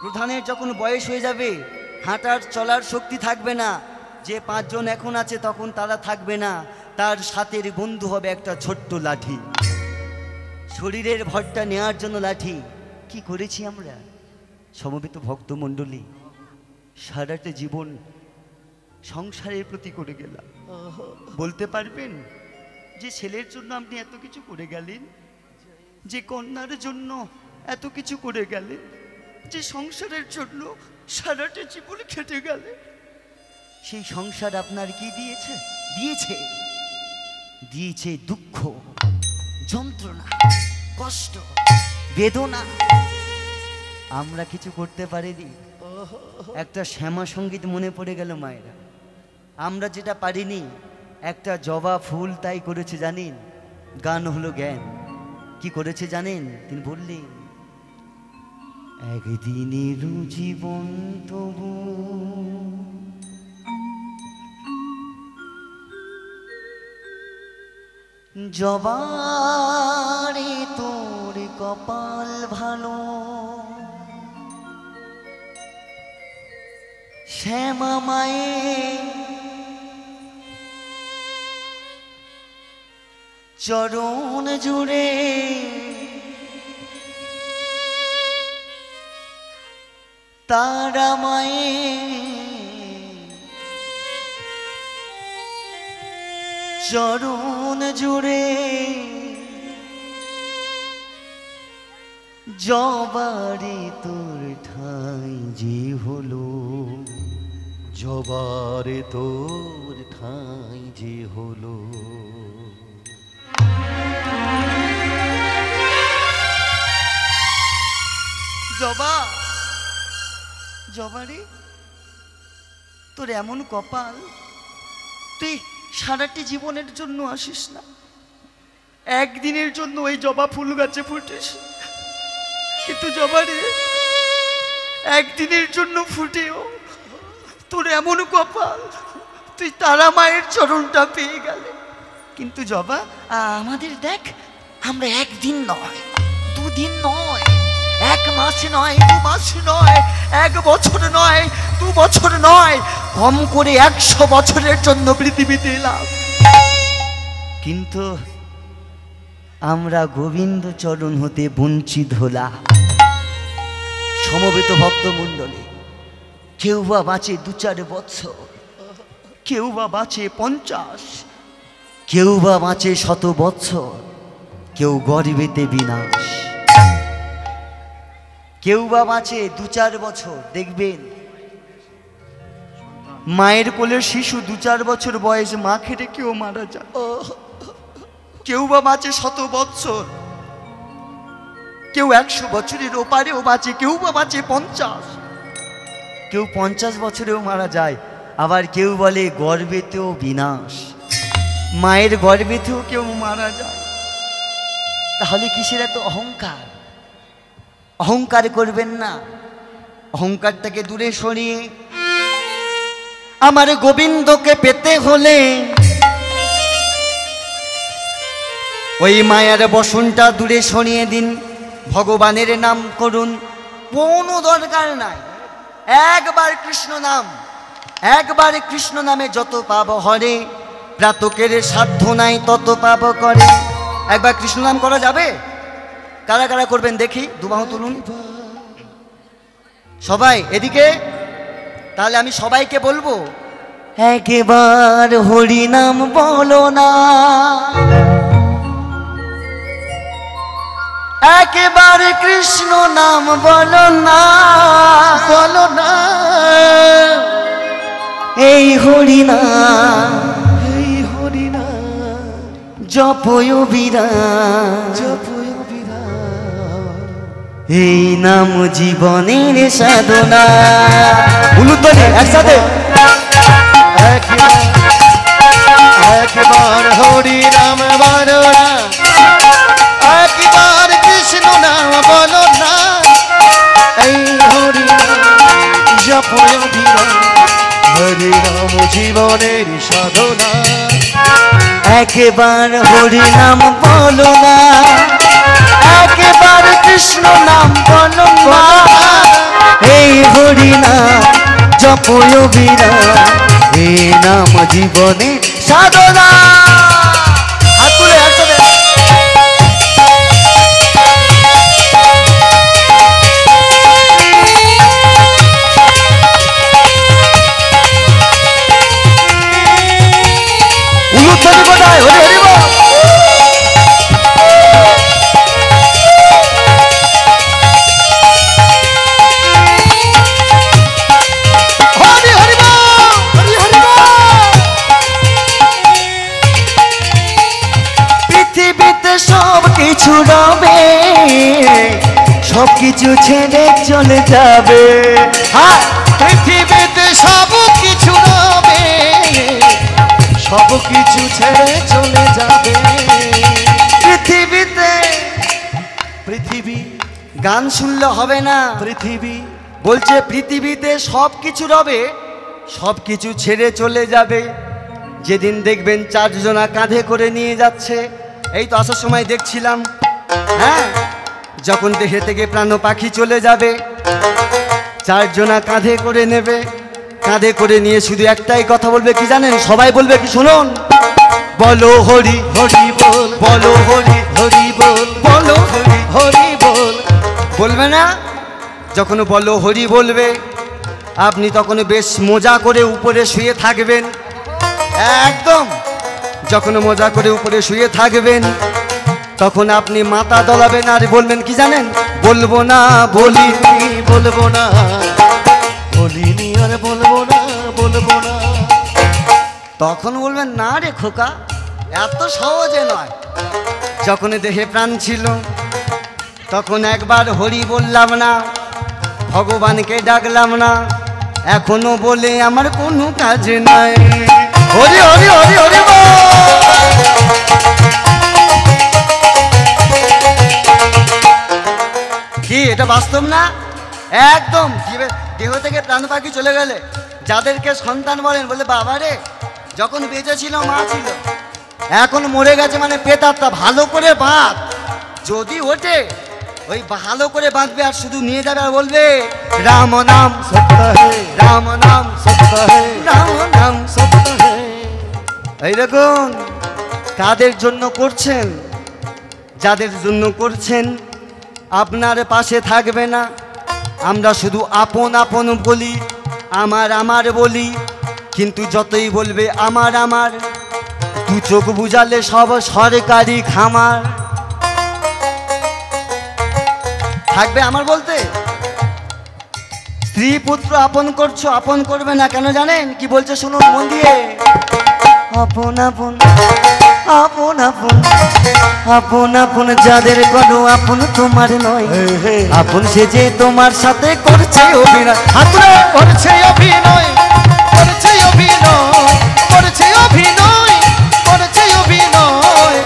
প্রধানের যখন বয়স হয়ে যাবে হাঁটার চলার শক্তি থাকবে না, যে 5 জন এখন আছে তখন তারা থাকবে না, তার সাথের বন্ধু হবে একটা ছোট্ট লাঠি, শরীরের ভরটা নেওয়ার জন্য লাঠি। কি করেছি আমরা সমবেত ভক্তমণ্ডলী, সারাটা জীবন সংসারের প্রতি করে গেলাম। বলতে পারবেন যে ছেলের জন্য আপনি এত কিছু করে গেলেন, যে কন্যার জন্য এত কিছু করে গেলেন, যে সংসারের জন্য সারাটা জীবন খেটে গেলেন, সেই সংসার আপনার কি দিয়েছে? দিয়েছে দুঃখ, যন্ত্রণা, কষ্ট, বেদনা। আমরা কিছু করতে পারিনি। একটা শ্যামা সঙ্গীত মনে পড়ে গেল মায়েরা, আমরা যেটা পারিনি একটা জবা ফুল তাই করেছে জানেন, গান হলো জ্ঞান। কি করেছে জানেন? তিনি বললেন একদিনের জীবন তবু জবারে তোর কপাল ভালো, শ্যামা মায়ে চরণ জুড়ে তারা মায়ে চরণ জুড়ে জবারে তোর ঠাঁই যে হলো, জবারে তোর ঠাঁই যে হলো। জবারে তোর এমন কপাল, তুই সারাটি জীবনের জন্য আসিস না, একদিনের জন্য ওই জবা ফুল গাছে ফুটিস, কিন্তু জবারে একদিনের জন্য ফুটেও তোর এমন কপাল, তুই তারা মায়ের চরণটা পেয়ে গেলে। কিন্তু জবা আমাদের দেখ, আমরা একদিন নয়, 2 দিন নয়, 1 মাস নয়, 2 মাস নয়, 1 বছর নয়, 2 বছর নয়, কম করে 100 বছরের জন্য পৃথিবীতে এলাম, কিন্তু আমরা গোবিন্দ চরণ হতে বঞ্চিত হলাম। সমবেত ভক্তমণ্ডলী, কেউ বা বাঁচে 2-4 বছর, কেউ বা বাঁচে 50, কেউ বা বাঁচে 100 বছর, কেউ গর্ভেতে বিনাশ, কেউ বা বাঁচে 2-4 বছর। দেখবেন মায়ের কোলের শিশু 2-4 বছর বয়স মা খেটে কেউ মারা যায়। কেউ বা বাঁচে 100 বছর, কেউ 100 বছরের ওপারেও বাঁচে, কেউ বা বাঁচে 50, কেউ 50 বছরেও মারা যায়। আবার কেউ বলে গর্ভেতেও বিনাশ, মায়ের গর্ভেতেও কেউ মারা যায়। তাহলে কিসের এত অহংকার? অহংকার করবেন না, অহংকারটাকে দূরে সরিয়ে আমার গোবিন্দকে পেতে হলে ওই মায়ার বসনটা দূরে সরিয়ে দিন, ভগবানের নাম করুন। কোনো দরকার নাই, একবার কৃষ্ণ নাম, একবার কৃষ্ণ নামে যত পাব হরে, প্রাতকের সাধ্য নাই তত পাব করে। একবার কৃষ্ণ নাম করা যাবে? কারা কারা করবেন দেখি, দুবাহু তুলুন সবাই এদিকে। তাহলে আমি সবাইকে বলবো, একবার হরি নাম বলো না, একবার কৃষ্ণ নাম বলো না, বলো না এই হরি নাম, এই হরি না জপয় বিরাট, জপয় বিরাট, এই নাম জীবনের সাধনা। উলুধ্বনি একসাথে, একবার হরি নাম বলো না, একবার কৃষ্ণ নাম বলো না, এই হরি নাম জপয় বিরাট, হরি নাম জীবনের সাধনা। একবার হরি নাম বলো না, একবার কৃষ্ণ নাম বলো না, এই হরি নাম জপয় বিরাট, এই নাম জীবনে সাধনা। হাত তুলে একসাথে, উলুধ্বনি কোথায়? হরি হরি বল। হরি হরি বল, হরি হরি বল। পৃথিবীতে সব কিছু রবে, সব কিছু ছেড়ে চলে যাবে। হ্যাঁ, পৃথিবীতে সব কিছু রবে, সব কিছু ছেড়ে চলে যাবে। পৃথিবীতে পৃথিবী গান শুনলে হবে না, পৃথিবী বলছে পৃথিবীতে সব কিছু রবে, সব কিছু ছেড়ে চলে যাবে। যেদিন দেখবেন 4 জনা কাঁধে করে নিয়ে যাচ্ছে, এই তো আসার সময় দেখছিলাম, হ্যাঁ, যখন দেহে থেকে প্রাণ পাখি চলে যাবে 4 জনা কাঁধে করে নেবে, কাঁধে করে নিয়ে শুধু একটাই কথা বলবে, কি জানেন? সবাই বলবে কি শুনুন, বলো হরি হরি বল, বলো হরি হরি বল, বলো হরি, হরি বল। বলবে না? যখন বলো হরি বলবে, আপনি তখন বেশ মজা করে উপরে শুয়ে থাকবেন, একদম যখন মজা করে উপরে শুয়ে থাকবেন, তখন আপনি মাথা দলাবেন আর বলবেন কি জানেন? বলবো না বলিনি, বলবো না বলিনি, আর বলবো না, বলবো না। তখন বলবেন না রে খোকা, এত সহজে নয়। যখন দেহে প্রাণ ছিল তখন একবার হরি বললাম না, ভগবানকে ডাকলাম না, এখনো বলে আমার কোনো কাজ নাই। হরি হরি হরি হরি বল। কি এটা বাস্তব না? একদম দেহ থেকে প্রাণ পাখি চলে গেলে যাদেরকে সন্তান বলেন, বলে বাবা রে যখন বেঁচে ছিল মা ছিল, এখন মরে গেছে মানে পেতারটা ভালো করে বাঁধ, যদি ওঠে ওই ভালো করে বাঁধবে আর শুধু নিয়ে যাবে আর বলবে রাম নাম সত্য হে, রাম নাম সত্য होता है, राम नाम सत्य है। এই দেখুন কাদের জন্য করছেন, যাদের জন্য করছেন আপনার পাশে থাকবে না। আমরা শুধু আপন আপন বলি, আমার আমার বলি, কিন্তু যতই বলবে আমার আমার, দু চোখ বুঝালে সব সরকারি খামার। থাকবে আমার বলতে? স্ত্রী পুত্র আপন করছো, আপন করবে না কেন জানেন? কি বলছে শুনুন মন দিয়ে। আপন আপন আপন আপন আপন আপন যাদের কোনো আপন তোমার নয়, আপন সে যে তোমার সাথে করছে অভিনয়। হাতরে করছে অভিনয়, করছে অভিনয়, করছে অভিনয়, করছে অভিনয়।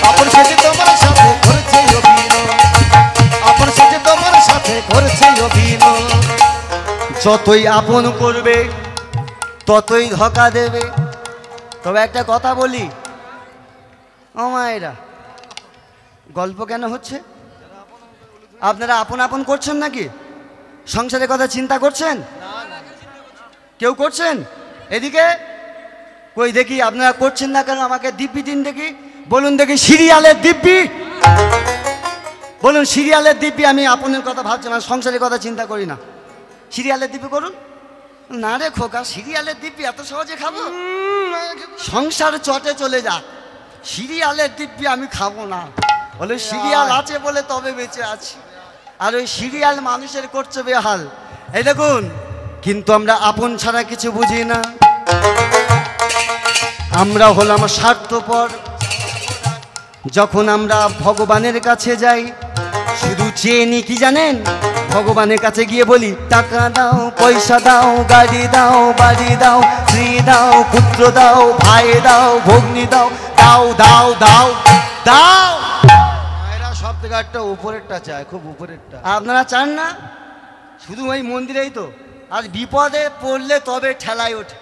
আপন সেজে তোমার সাথে করছে অভিনয়, আপন সেজে তোমার সাথে করছে অভিনয়। যতই আপন করবে ততই ধোঁকা দেবে। তবে একটা কথা বলি, ও মায়েরা, গল্প কেন হচ্ছে? আপনারা আপন আপন করছেন নাকি? সংসারের কথা চিন্তা করছেন? কেউ করছেন? এদিকে কই দেখি আপনারা করছেন না কেন? আমাকে দিব্যি দিন দেখি, বলুন দেখি সিরিয়ালের দিব্যি, বলুন সিরিয়ালের দিব্যি। আমি আপনের কথা ভাবছি না, সংসারের কথা চিন্তা করি না। সিরিয়ালের দিব্যি করুন। না রে খোকা, সিরিয়ালের দিব্যি এত সহজে খাবো? সংসার চটে চলে যাক, সিরিয়ালের দিব্যি আমি খাবো না। বলে সিরিয়াল আছে বলে তবে বেঁচে আছি, আর ওই সিরিয়াল মানুষের করছে বেহাল। এই দেখুন, কিন্তু আমরা আপন ছাড়া কিছু বুঝি না। আমরা হলাম স্বার্থপর। যখন আমরা ভগবানের কাছে যাই শুধু চেয়ে নি কি জানেন? ভগবানের কাছে গিয়ে বলি টাকা দাও, পয়সা দাও, গাড়ি দাও, বাড়ি দাও, স্ত্রী দাও, পুত্র দাও, ভাই দাও, ভগ্নী দাও, দাও দাও দাও দাও। মায়েরা সব থেকে একটা উপরেরটা চায়, খুব উপরেরটা। আপনারা চান না? শুধু ওই মন্দিরেই তো। আর বিপদে পড়লে তবে ঠেলায় ওঠে,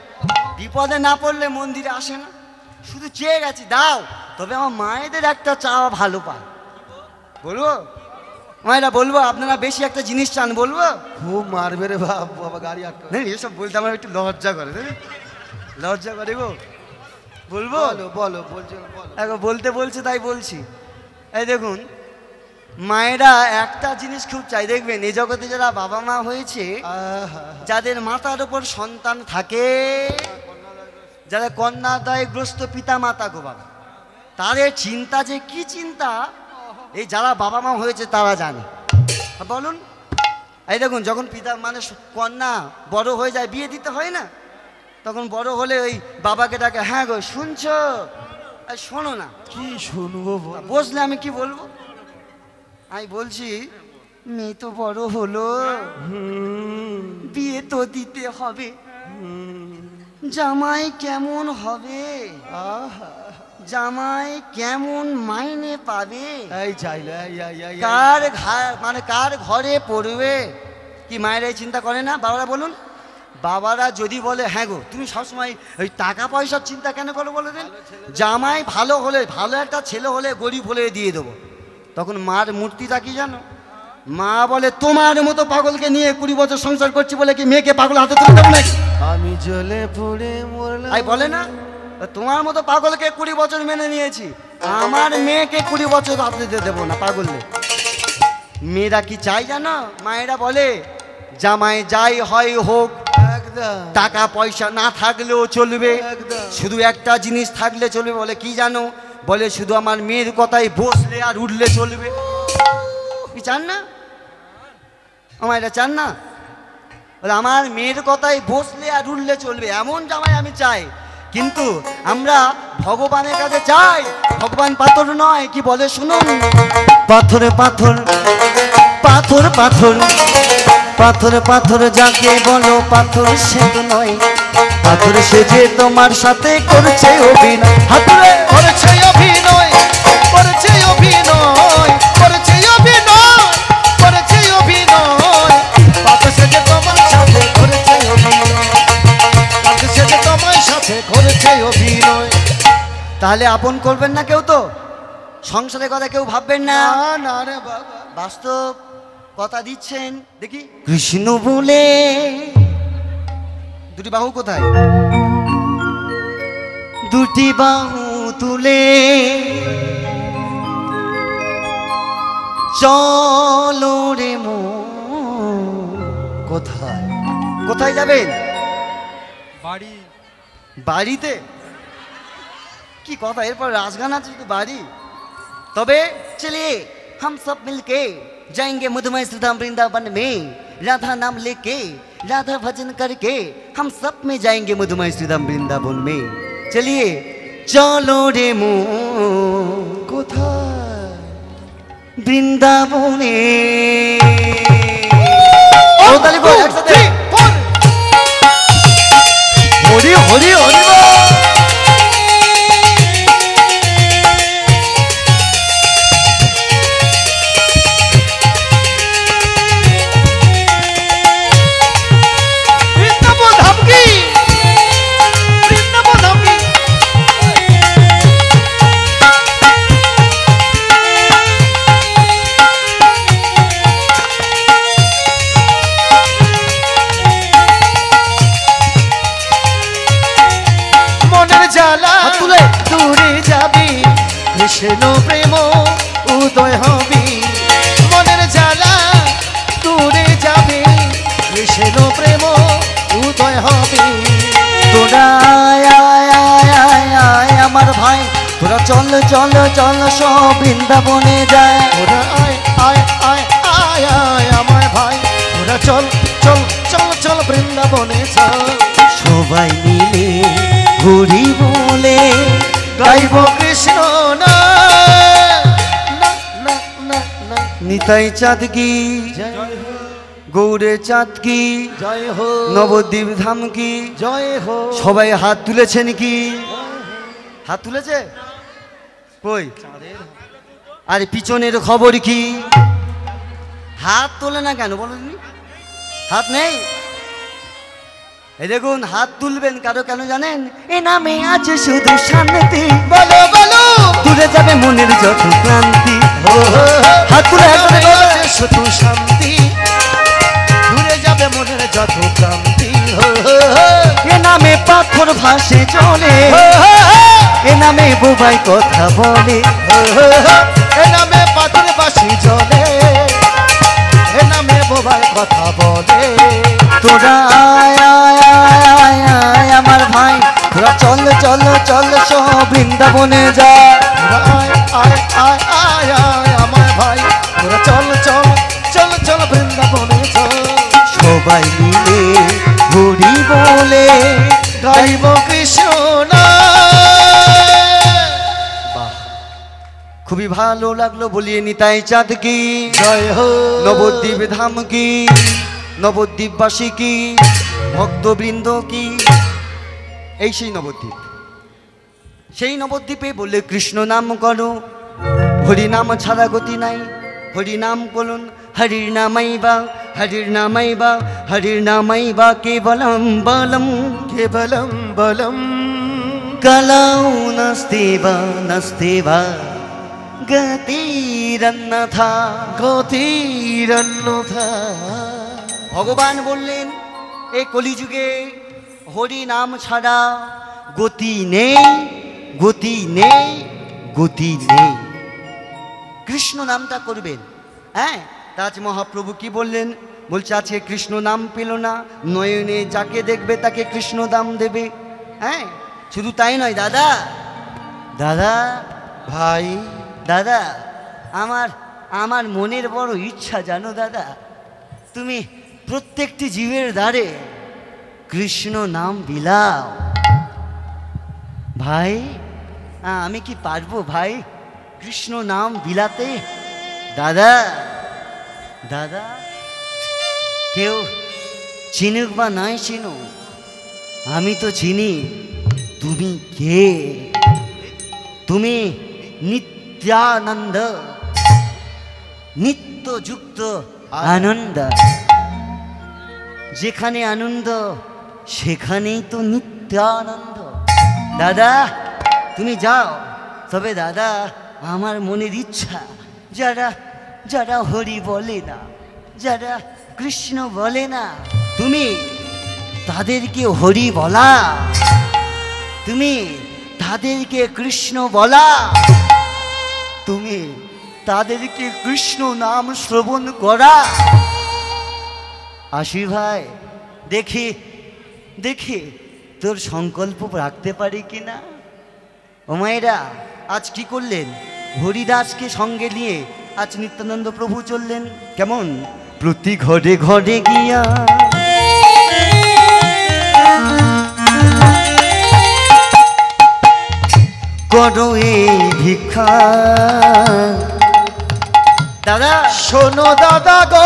বিপদে না পড়লে মন্দিরে আসে না। শুধু চেয়ে গেছি দাও। তবে আমার মায়েদের একটা চাওয়া ভালো পায়, বলবো মায়েরা? বলবো আপনারা বেশি একটা জিনিস চান, বলবো? খুব মারবে রে বাপ, বাবা গাড়ি আটকা। না এসব বলতে আমার একটু লজ্জা করে, লজ্জা করে গো। বলবো? বলো বলো, বলছো বলো। এখন বলতে বলছে তাই বলছি। এই দেখুন, মায়েরা একটা জিনিস খুব চাই, দেখবেন এই জগতে যারা বাবা মা হয়েছে, যাদের মাথার উপর সন্তান থাকে, যারা কন্যাদায়গ্রস্ত পিতা মাতা গো বাবা, তাদের চিন্তা যে কি চিন্তা, এই যারা বাবা মা হয়েছে তারা জানে। বলুন, এই দেখুন যখন পিতা মানে কন্যা বড় হয়ে যায়, বিয়ে দিতে হয় না, তখন বড় হলে ওই বাবাকে ডাকে, হ্যাঁ গো শুনছো? শোনো না। কি শুনবো? বসলে আমি কি বলবো? আমি বলছি মেয়ে তো বড় হলো, বিয়ে তো দিতে হবে, জামাই কেমন হবে, জামাই কেমন মাইনে পাবে, এই চাইলে কার ঘরে পড়বে। কি মায়েরা এই চিন্তা করে না? বাবারা বলুন। বাবারা যদি বলে হ্যাঁ গো, তুমি সবসময় ওই টাকা পয়সার চিন্তা কেন করো বলে দেন? জামাই ভালো হলে, ভালো একটা ছেলে হলে গরিব হলে দিয়ে দেবো। তখন মার মূর্তিটা কি জানো? মা বলে তোমার মতো পাগলকে নিয়ে 20 বছর সংসার করছি বলে কি মেয়েকে পাগল হাতে তুলে দেবো নাকি? আমি জ্বলে পড়ে মরলাম। আই বলে না, তোমার মতো পাগলকে 20 বছর মেনে নিয়েছি, আমার মেয়েকে 20 বছর হাতে দিতে দেবো না পাগললে। মেয়েরা কি চাই জানো? মায়েরা বলে জামাই যাই হয় হোক, টাকা পয়সা না থাকলেও চলবে, শুধু একটা জিনিস থাকলে চলবে। বলে কি জানো? বলে শুধু আমার মেয়ের কথাই বসলে আর উঠলে চলবে। কি চান না? আমার এটা চান না? বলে আমার মেয়ের কথাই বসলে আর উঠলে চলবে, এমন জামাই আমি চাই। কিন্তু আমরা ভগবানের কাছে চাই, ভগবান পাথর নয়। কি বলে শুনুন, পাথর পাথর পাথর পাথর পাথর পাথর যাকে বলো পাথর সে তো নয়, পাথর সে যে তোমার সাথে করছে অভিনয়। হাতুড়ে করেছে অভিনয়, করেছে অভিনয়, করেছে অভিনয়, করেছে অভিনয়। পাথর সে যে তোমার সাথে করেছে অভিনয়, পাথর সে যে তোমার সাথে করেছে অভিনয়। তাহলে আপন করবেন না কেউ? তো সংসারের কথা কেউ ভাববেন না? না রে বাবা, বাস্তব কথা দিচ্ছেন। দেখি কৃষ্ণ বলে দুটি বাহু কোথায়? দুটি বাহু তুলে চলো রে কোথায়? কোথায় যাবেন? বাড়ি। বাড়িতে? কি কথা, এরপর রাজগান আছে শুধু বাড়ি? তবে চলিए हम सब मिलके जाएंगे मधुमय श्रीधाम वृंदावन में, राधा नाम लेके राधा भजन करके हम सब में जाएंगे मधुमय श्रीधाम वृंदावन में। चलिए चलो रे कोথায়? বৃন্দাবনে। ও তালি বল একসাথে, হরি হরি হরি বল। কৃষ্ণ প্রেম উদয় হবি, মনের জ্বালা দূরে যাবে, কৃষ্ণ প্রেম উদয় হবি। তোরা আমার ভাই, তোরা চল চল চল সব বৃন্দাবনে যায়। তোরা আয় আয় আয় আয় আয় আমার ভাই, তোরা চল চল চল চল বৃন্দাবনে চল। সবাই মিলে হরি বলে গাইব কৃষ্ণ না। নিতাই চাঁদ কি গৌরে চাঁদ কি জয় হো, নবদ্বীপ ধাম কি জয় হো। সবাই হাত তুলেছেন কি? হাত তুলেছে কই? আরে পিছনের খবর কি? হাত তোলে না কেন বলো তুমি? হাত নেই? এই দেখুন হাত তুলবেন কারো কেন জানেন? এ নামে আছে শুধু শান্তি, বলো বলো দূরে যাবে মনের যত ক্লান্তি। হাত তুলে আছে শুধু শান্তি, দূরে যাবে মনের যত ক্লান্তি। এ নামে পাথর ভাসে চলে, এ নামে বোবাই কথা বলে, এ নামে পাথর ভাসে চলে, এ নামে বোবাই কথা বলে। তোরা আমার ভাই, তোরা চল চল চল সব বৃন্দাবনে যা। আয় আয় আয় আয় আয় আমার ভাই, তোরা চল চল চল চল বৃন্দাবনে চল। সবাই মিলে হরি বলে গাইব কৃষ্ণ নাম। খুবই ভালো লাগলো, বলিয়ে নিতাই চাঁদ কি জয় হো, নবদ্বীপ ধাম কি, নবদ্বীপবাসী কি, ভক্তবৃন্দ কি। এই সেই নবদ্বীপ, সেই নবদ্বীপে বললে কৃষ্ণ নাম করো, হরি নাম ছাড়া গতি নাই। হরি নাম করুন, হরির নামাইবা হরির নামাইবা হরির নামাইবা কেবলম বলম কেবলম বলম। কলাও নাস্তেবা নাস্তেবা গতিরন্যথা গতিরন্যথা। ভগবান বললেন এই কলিযুগে হরি নাম ছাড়া গতি নেই, গতি নেই, গতি নেই। কৃষ্ণ নামটা করবেন। হ্যাঁ, তাজ মহাপ্রভু কি বললেন? বলছে আছে কৃষ্ণ নাম পেল না, নয়নে যাকে দেখবে তাকে কৃষ্ণ নাম দেবে। হ্যাঁ, শুধু তাই নয় দাদা, দাদা ভাই, দাদা আমার আমার মনের বড় ইচ্ছা জানো দাদা, তুমি প্রত্যেকটি জীবের দ্বারে কৃষ্ণ নাম বিলাও। ভাই আমি কি পারবো ভাই কৃষ্ণ নাম বিলাতে? দাদা দাদা কেউ চিনুক বা নাই চিনুক, আমি তো চিনি তুমি কে। তুমি নিত্যানন্দ, নিত্যযুক্ত আনন্দ। যেখানে আনন্দ সেখানেই তো নিত্যানন্দ। দাদা তুমি যাও, তবে দাদা আমার মনের ইচ্ছা যারা যারা হরি বলে না, যারা কৃষ্ণ বলে না, তুমি তাদেরকে হরি বলা, তুমি তাদেরকে কৃষ্ণ বলা, তুমি তাদেরকে কৃষ্ণ নাম শ্রবণ করা। আসি ভাই, দেখি দেখি তোর সংকল্প রাখতে পারি কিনা। ও মায়েরা, আজ কি করলেন? হরিদাসকে সঙ্গে নিয়ে আজ নিত্যানন্দ প্রভু চললেন কেমন? প্রতি ঘরে ঘরে গিয়া করো এই ভিক্ষা। দাদা শোনো দাদা গো,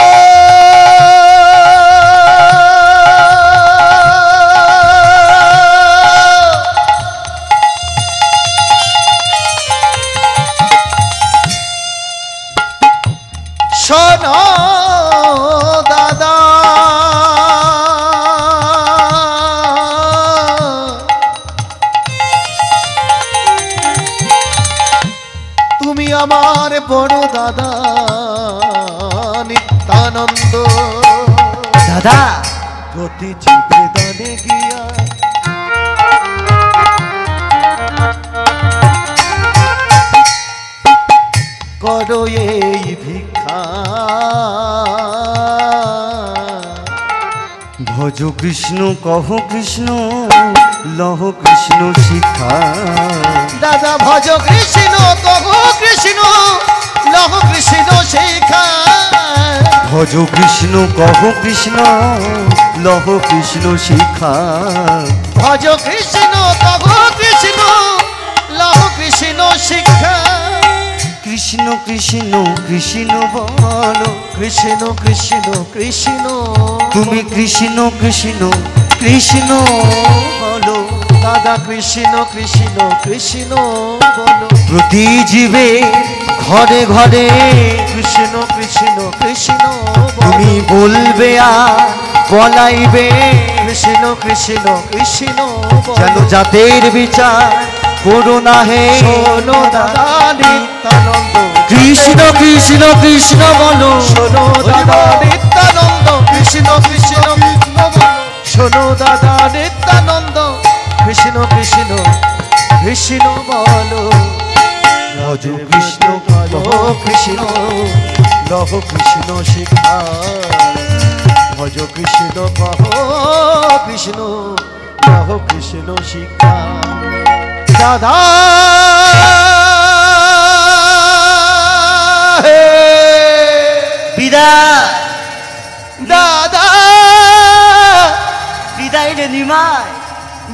শোনো দাদা, তুমি আমার বড় দাদা নিত্যানন্দ। দাদা প্রতি জীবে দানে গিয়া করো এই ভিক্ষা। ভজ কৃষ্ণ কহ কৃষ্ণ লহ কৃষ্ণ শিক্ষা। দাদা ভজ কৃষ্ণ কহ কৃষ্ণ লহ কৃষ্ণ শিখা। ভজ কৃষ্ণ কহ কৃষ্ণ লহ কৃষ্ণ শিক্ষা। ভজ কৃষ্ণ কহ কৃষ্ণ লহ কৃষ্ণ শিক্ষা। কৃষ্ণ কৃষ্ণ কৃষ্ণ বলো, কৃষ্ণ কৃষ্ণ কৃষ্ণ তুমি কৃষ্ণ কৃষ্ণ কৃষ্ণ বলো। দাদা কৃষ্ণ কৃষ্ণ কৃষ্ণ বলো। প্রতি জীবে ঘরে ঘরে কৃষ্ণ কৃষ্ণ কৃষ্ণ তুমি বলবে আর বলাইবে। কৃষ্ণ কৃষ্ণ কৃষ্ণ যেন জাতের বিচার করো না হে। শোনো দাদা নিত্যানন্দ। কৃষ্ণ কৃষ্ণ কৃষ্ণ বলো। শোনো দাদা নিত্যানন্দ। কৃষ্ণ কৃষ্ণ কৃষ্ণ বলো। শোনো দাদা নিত্যানন্দ। কৃষ্ণ কৃষ্ণ কৃষ্ণ বলো। ভজ কৃষ্ণ লহ কৃষ্ণ লহ কৃষ্ণ শিখা। ভজ কৃষ্ণ কহ কৃষ্ণ লহ কৃষ্ণ শিখা। দাদা বিদায় দাদা বিদায় রে নিমায়।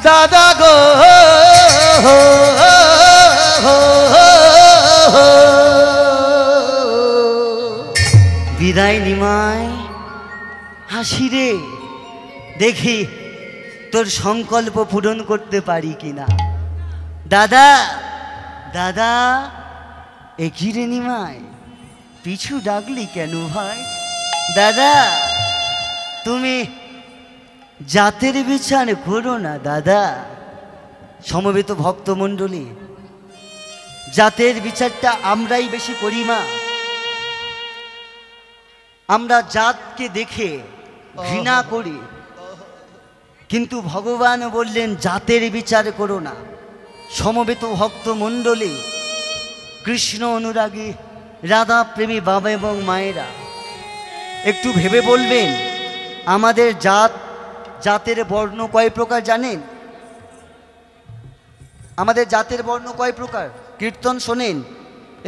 দাদা গো বিদায় নিমায়। হাসি রে, দেখি তোর সংকল্প পূরণ করতে পারি কিনা। দাদা দাদা, একই রে নিমায়, পিছু ডাকলি কেন ভাই? দাদা তুমি জাতের বিচার করো না দাদা। সমবেত ভক্তমণ্ডলী, জাতের বিচারটা আমরাই বেশি করি মা। আমরা জাতকে দেখে ঘৃণা করি, কিন্তু ভগবান বললেন জাতের বিচার করো না। সমবেত ভক্তমণ্ডলী, কৃষ্ণ অনুরাগী, রাধা প্রেমী বাবা এবং মায়েরা, একটু ভেবে বলবেন আমাদের জাতের বর্ণ কয় প্রকার জানেন? আমাদের জাতের বর্ণ কয় প্রকার? কীর্তন শোনেন,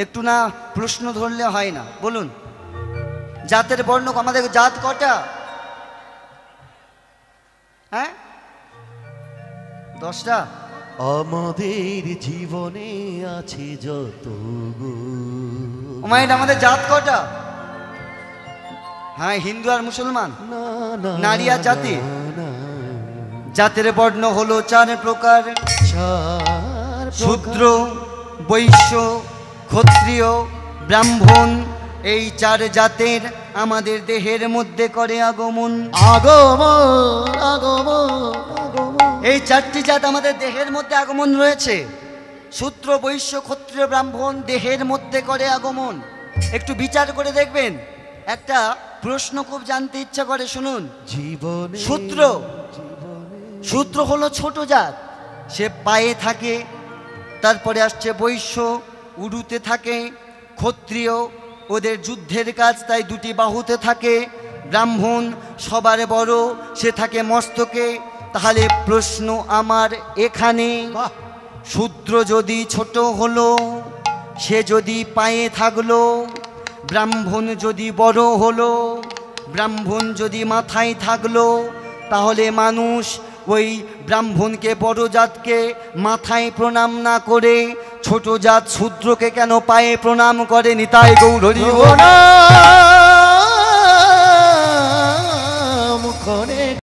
একটু না প্রশ্ন ধরলে হয় না। বলুন জাতের বর্ণ, আমাদের জাত কটা? হ্যাঁ, 10টা। আমাদের জীবনে আছে যত মায়ের আমাদের জাত কটা? হ্যাঁ, হিন্দু আর মুসলমান, নারী আর জাতি। জাতের বর্ণ হলো 4 প্রকার: শূদ্র, বৈশ্য, ক্ষত্রিয়, ব্রাহ্মণ। এই 4 জাতের আমাদের দেহের মধ্যে করে আগমন। এই 4টি জাত আমাদের দেহের মধ্যে আগমন রয়েছে। শূদ্র, বৈশ্য, ক্ষত্রিয়, ব্রাহ্মণ দেহের মধ্যে করে আগমন। একটু বিচার করে দেখবেন। একটা প্রশ্ন খুব জানতে ইচ্ছা করে, শুনুন। জীবনে শূদ্র শূদ্র হলো ছোট জাত, সে পায়ে থাকে। তারপরে আসছে বৈশ্য, উরুতে থাকে। ক্ষত্রিয়, ওদের যুদ্ধের কাজ, তাই দুটি বাহুতে থাকে। ব্রাহ্মণ সবার বড়, সে থাকে মস্তকে। তাহলে প্রশ্ন আমার এখানে, বাহ, শূদ্র যদি ছোট হলো, সে যদি পায়ে থাকলো, ব্রাহ্মণ যদি বড় হলো, ব্রাহ্মণ যদি মাথায় থাকলো, তাহলে মানুষ ওই ব্রাহ্মণকে, বড় জাতকে মাথায় প্রণাম না করে ছোট জাত শূদ্রকে কেন পায়ে প্রণাম করে? নিতাই গৌর হরি বল।